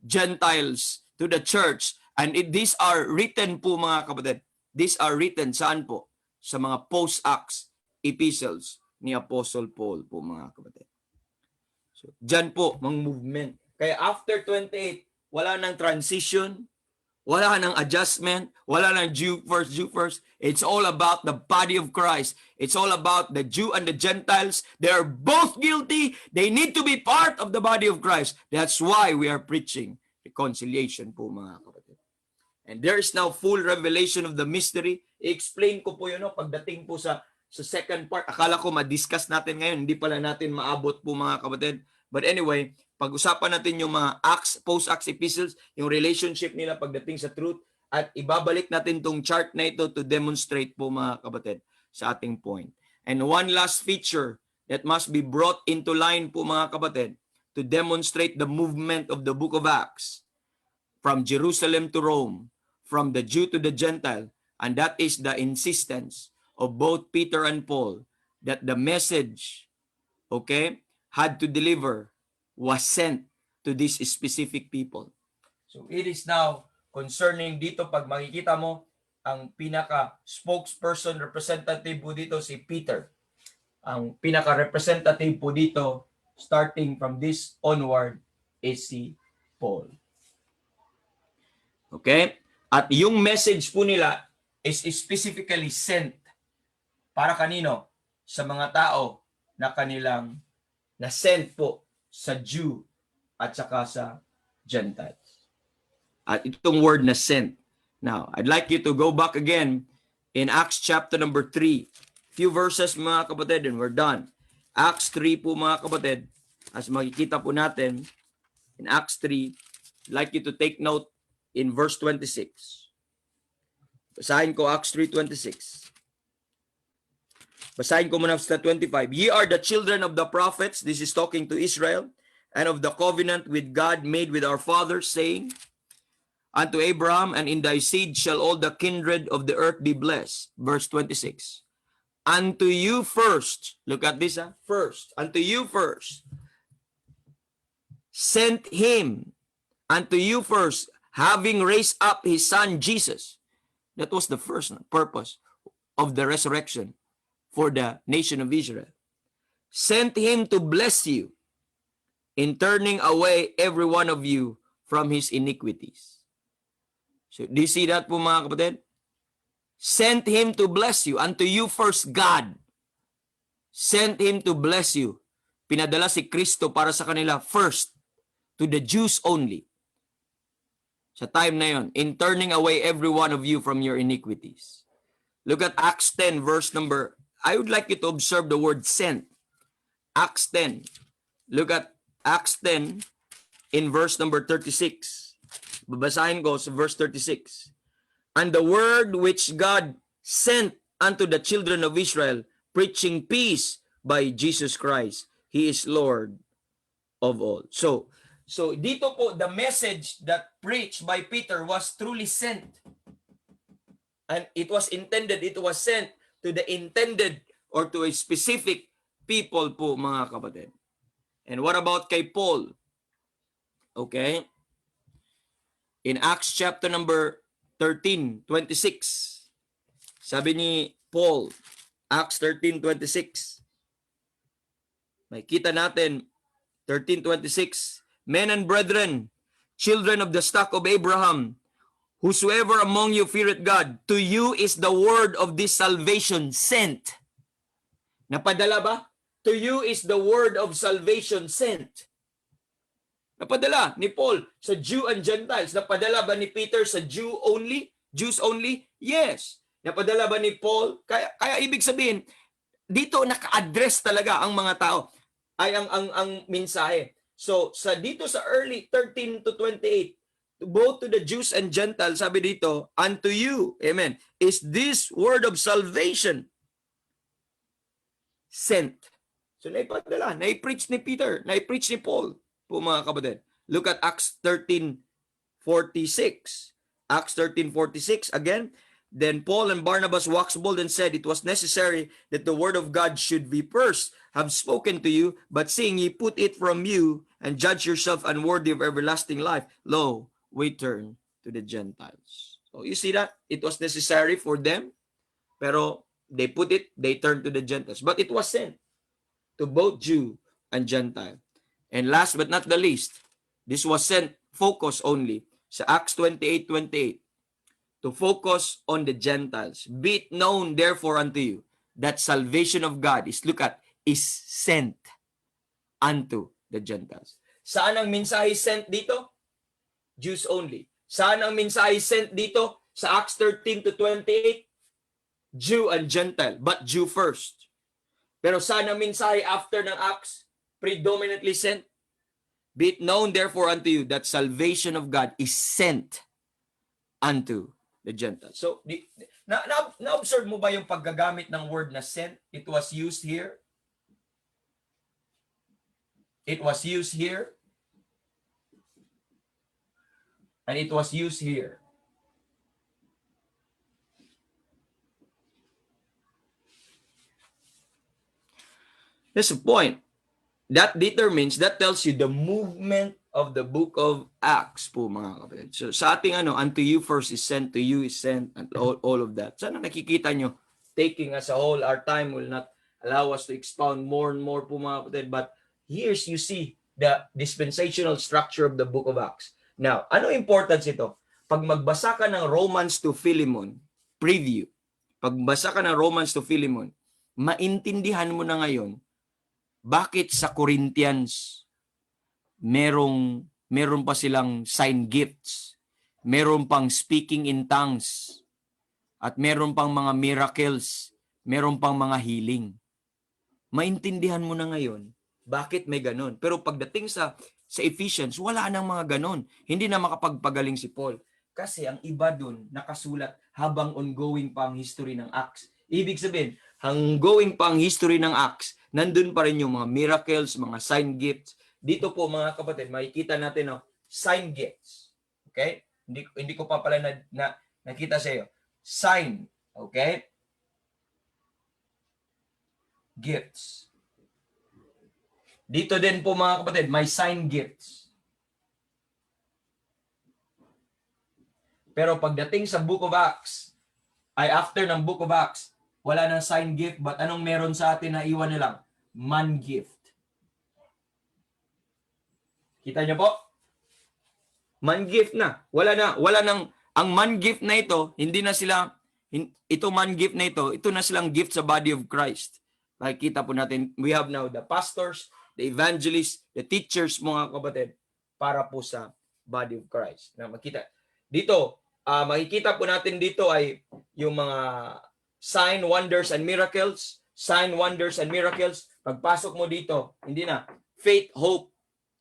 Gentiles, to the church. And these are written po, mga kapatid. These are written saan po? Sa mga post-Acts epistles ni Apostle Paul po, mga kapatid. So, dyan po, mga movement. Kaya after 28, wala nang transition, wala nang adjustment, wala nang Jew first. It's all about the body of Christ. It's all about the Jew and the Gentiles. They are both guilty. They need to be part of the body of Christ. That's why we are preaching reconciliation po, mga kapatid. And there is now full revelation of the mystery. I-explain ko po yun, pagdating po sa second part. Akala ko ma-discuss natin ngayon, hindi pala natin maabot po, mga kapatid. But anyway, pag-usapan natin yung mga Acts, post-Acts epistles, yung relationship nila pagdating sa truth, at ibabalik natin tong chart na ito to demonstrate po, mga kapatid, sa ating point. And one last feature that must be brought into line po, mga kapatid, to demonstrate the movement of the book of Acts from Jerusalem to Rome, from the Jew to the Gentile, and that is the insistence of both Peter and Paul that the message, had to deliver was sent to these specific people. So it is now concerning dito, pag makikita mo, ang pinaka spokesperson, representative po dito si Peter. Ang pinaka representative po dito, starting from this onward, is si Paul. Okay? At yung message po nila is specifically sent para kanino? Sa mga tao na kanilang na-send po sa Jew at saka sa Gentiles. At itong word na sent. Now, I'd like you to go back again in Acts chapter number 3. Few verses, mga kapatid, and we're done. Acts 3 po, mga kapatid. As makikita po natin in Acts 3, I'd like you to take note in verse 26. Basahin ko Acts 3:26. Basahin ko muna sa 25. Ye are the children of the prophets, this is talking to Israel, and of the covenant with God made with our fathers, saying, unto Abraham, and in thy seed shall all the kindred of the earth be blessed. Verse 26. Unto you first, look at this, first, unto you first, sent him, unto you first, having raised up his son Jesus. That was the first purpose of the resurrection for the nation of Israel. Sent him to bless you in turning away every one of you from his iniquities. So, do you see that po, mga kapatid? Sent him to bless you. Unto you first, God. Sent him to bless you. Pinadala si Kristo para sa kanila first, to the Jews only. Sa time na yon, in turning away every one of you from your iniquities. Look at Acts 10, verse number, I would like you to observe the word sent. Acts 10. Look at Acts 10 in verse number 36. Babasahin ko sa verse 36. And the word which God sent unto the children of Israel, preaching peace by Jesus Christ. He is Lord of all. So dito po, the message that preached by Peter was truly sent. And it was intended, it was sent to the intended or to a specific people po, mga kapatid. And what about kay Paul? Okay? In Acts chapter number 13:26, sabi ni Paul, Acts 13:26, makikita natin, 13:26, men and brethren, children of the stock of Abraham, whosoever among you feareth God, to you is the word of this salvation sent. Napadala ba? To you is the word of salvation sent. Napadala ni Paul sa Jew and Gentiles. Napadala ba ni Peter sa Jew only? Jews only? Yes. Napadala ba ni Paul? Kaya ibig sabihin, dito naka-address talaga ang mga tao ay ang mensahe. So dito sa early 13 to 28, both to the Jews and Gentiles, sabi dito, unto you, amen, is this word of salvation sent. So naipadala, nai-preach ni Peter, nai-preach ni Paul po mga kapatid. Look at Acts 13:46. Acts 13:46 again. Then Paul and Barnabas waxed bold and said, it was necessary that the word of God should be first have spoken to you, but seeing ye put it from you, and judge yourself unworthy of everlasting life, lo, we turn to the Gentiles. So you see that? It was necessary for them, pero they put it, they turned to the Gentiles. But it was sent to both Jew and Gentile. And last but not the least, this was sent focus only sa Acts 28:28. To focus on the Gentiles. Be it known therefore unto you that salvation of God is sent unto the Gentiles. Saan ang mensahe sent dito? Jews only. Saan ang mensahe sent dito sa Acts 13 to 28? Jew and Gentile, but Jew first. Pero saan ang mensahe after ng Acts? Predominantly sent. Be it known therefore unto you that salvation of God is sent unto the Gentiles. So, na-observe mo ba yung paggagamit ng word na sent? It was used here. It was used here. And it was used here. That's the point. That tells you the movement of the book of Acts po mga kapatid. So sa ating unto you first is sent, to you is sent, and all of that. Sana nakikita nyo, taking as a whole, our time will not allow us to expound more and more po mga kapatid. But here's you see the dispensational structure of the book of Acts. Now, ano importance ito? Pag magbasa ka ng Romans to Philemon, preview, pagbasa ka ng Romans to Philemon, maintindihan mo na ngayon bakit sa Corinthians meron pa silang sign gifts, meron pang speaking in tongues, at meron pang mga miracles, meron pang mga healing. Maintindihan mo na ngayon bakit may ganon. Pero pagdating sa Ephesians, wala nang mga ganon. Hindi na makapagpagaling si Paul. Kasi ang iba dun nakasulat habang ongoing pa ang history ng Acts. Ibig sabihin, ongoing pa ang history ng Acts, nandun pa rin yung mga miracles, mga sign gifts. Dito po mga kapatid, makikita natin sign gifts. Okay? Hindi ko pa pala nakita sa iyo. Sign. Okay? Gifts. Dito din po mga kapatid, may sign gifts. Pero pagdating sa Book of Acts, ay after ng Book of Acts, wala nang sign gift, but anong meron sa atin na iwan na lang? Man gift. Kita niyo po? Man gift na. Wala nang, ang man gift na ito, ito man gift na ito na silang gift sa body of Christ. Makikita po natin, we have now the pastors, the evangelists, the teachers, mga kapatid, para po sa body of Christ. Na makita. Dito, makikita po natin dito ay yung mga sign, wonders, and miracles. Sign, wonders, and miracles. Pagpasok mo dito, hindi na. Faith, hope,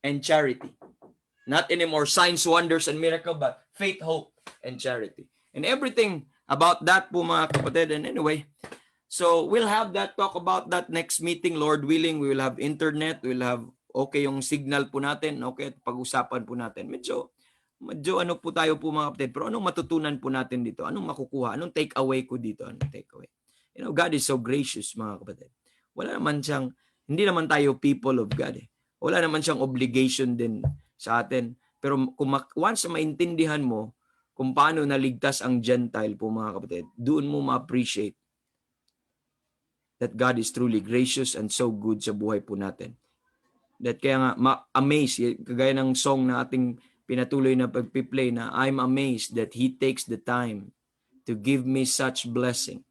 and charity. Not anymore signs, wonders, and miracle, but faith, hope, and charity. And everything about that po mga kapatid. And anyway, so we'll have that talk about that next meeting, Lord willing. We will have internet, we'll have okay yung signal po natin, okay, pag-usapan po natin. Medyo ano po tayo po mga kapatid, pero anong matutunan po natin dito? Anong makukuha? Anong take away ko dito? Anong take away? You know, God is so gracious mga kapatid. Wala naman siyang, hindi naman tayo people of God eh. Wala naman siyang obligation din sa atin. Pero kung once maintindihan mo kung paano naligtas ang Gentile po mga kapatid, doon mo ma-appreciate that God is truly gracious and so good sa buhay po natin. That kaya nga, ma-amaze, kagaya ng song na ating pinatuloy na pagpiplay na I'm amazed that He takes the time to give me such blessing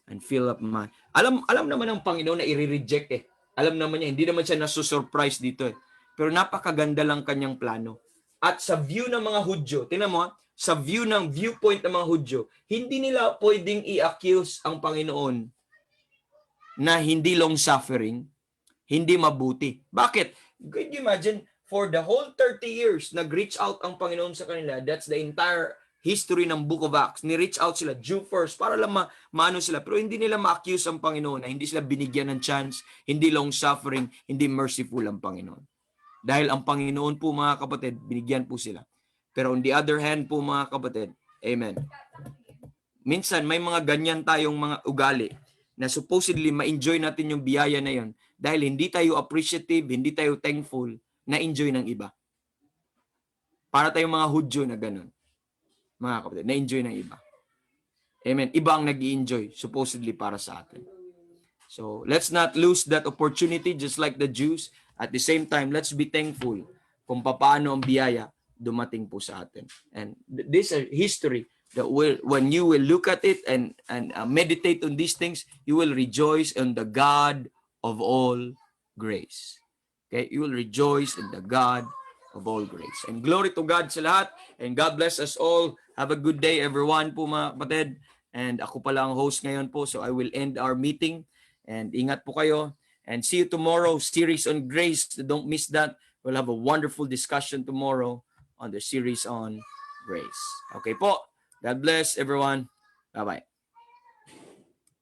and fill up my... Alam naman ng Panginoon na i-reject eh. Alam naman niya, hindi naman siya nasusurprise dito eh. pero napakaganda lang kanyang plano. At sa view ng mga Hudyo, tingnan mo, sa viewpoint ng mga Hudyo, hindi nila pwedeng i-accuse ang Panginoon na hindi long-suffering, hindi mabuti. Bakit? Could you imagine, for the whole 30 years, nag-reach out ang Panginoon sa kanila. That's the entire history ng Book of Acts. Ni-reach out sila, Jew first, para lang maano sila. Pero hindi nila ma-accuse ang Panginoon na hindi sila binigyan ng chance, hindi long-suffering, hindi merciful ang Panginoon. Dahil ang Panginoon po, mga kapatid, binigyan po sila. Pero on the other hand po, mga kapatid, amen. Minsan, may mga ganyan tayong mga ugali na supposedly ma-enjoy natin yung biyaya na yon dahil hindi tayo appreciative, hindi tayo thankful na enjoy ng iba. Para tayong mga Hudyo na ganun. Mga kapatid, na-enjoy ng iba. Amen. Iba ang nag-i-enjoy supposedly para sa atin. So, let's not lose that opportunity just like the Jews. At the same time, let's be thankful kung paano ang biyaya dumating po sa atin. And this is history that when you will look at it and meditate on these things, you will rejoice in the God of all grace. Okay? You will rejoice in the God of all grace. And glory to God sa lahat. And God bless us all. Have a good day, everyone po, mga kapatid. And ako pala ang host ngayon po, so I will end our meeting. And ingat po kayo. And see you tomorrow, series on grace. Don't miss that. We'll have a wonderful discussion tomorrow on the series on grace. Okay po. God bless everyone. Bye-bye.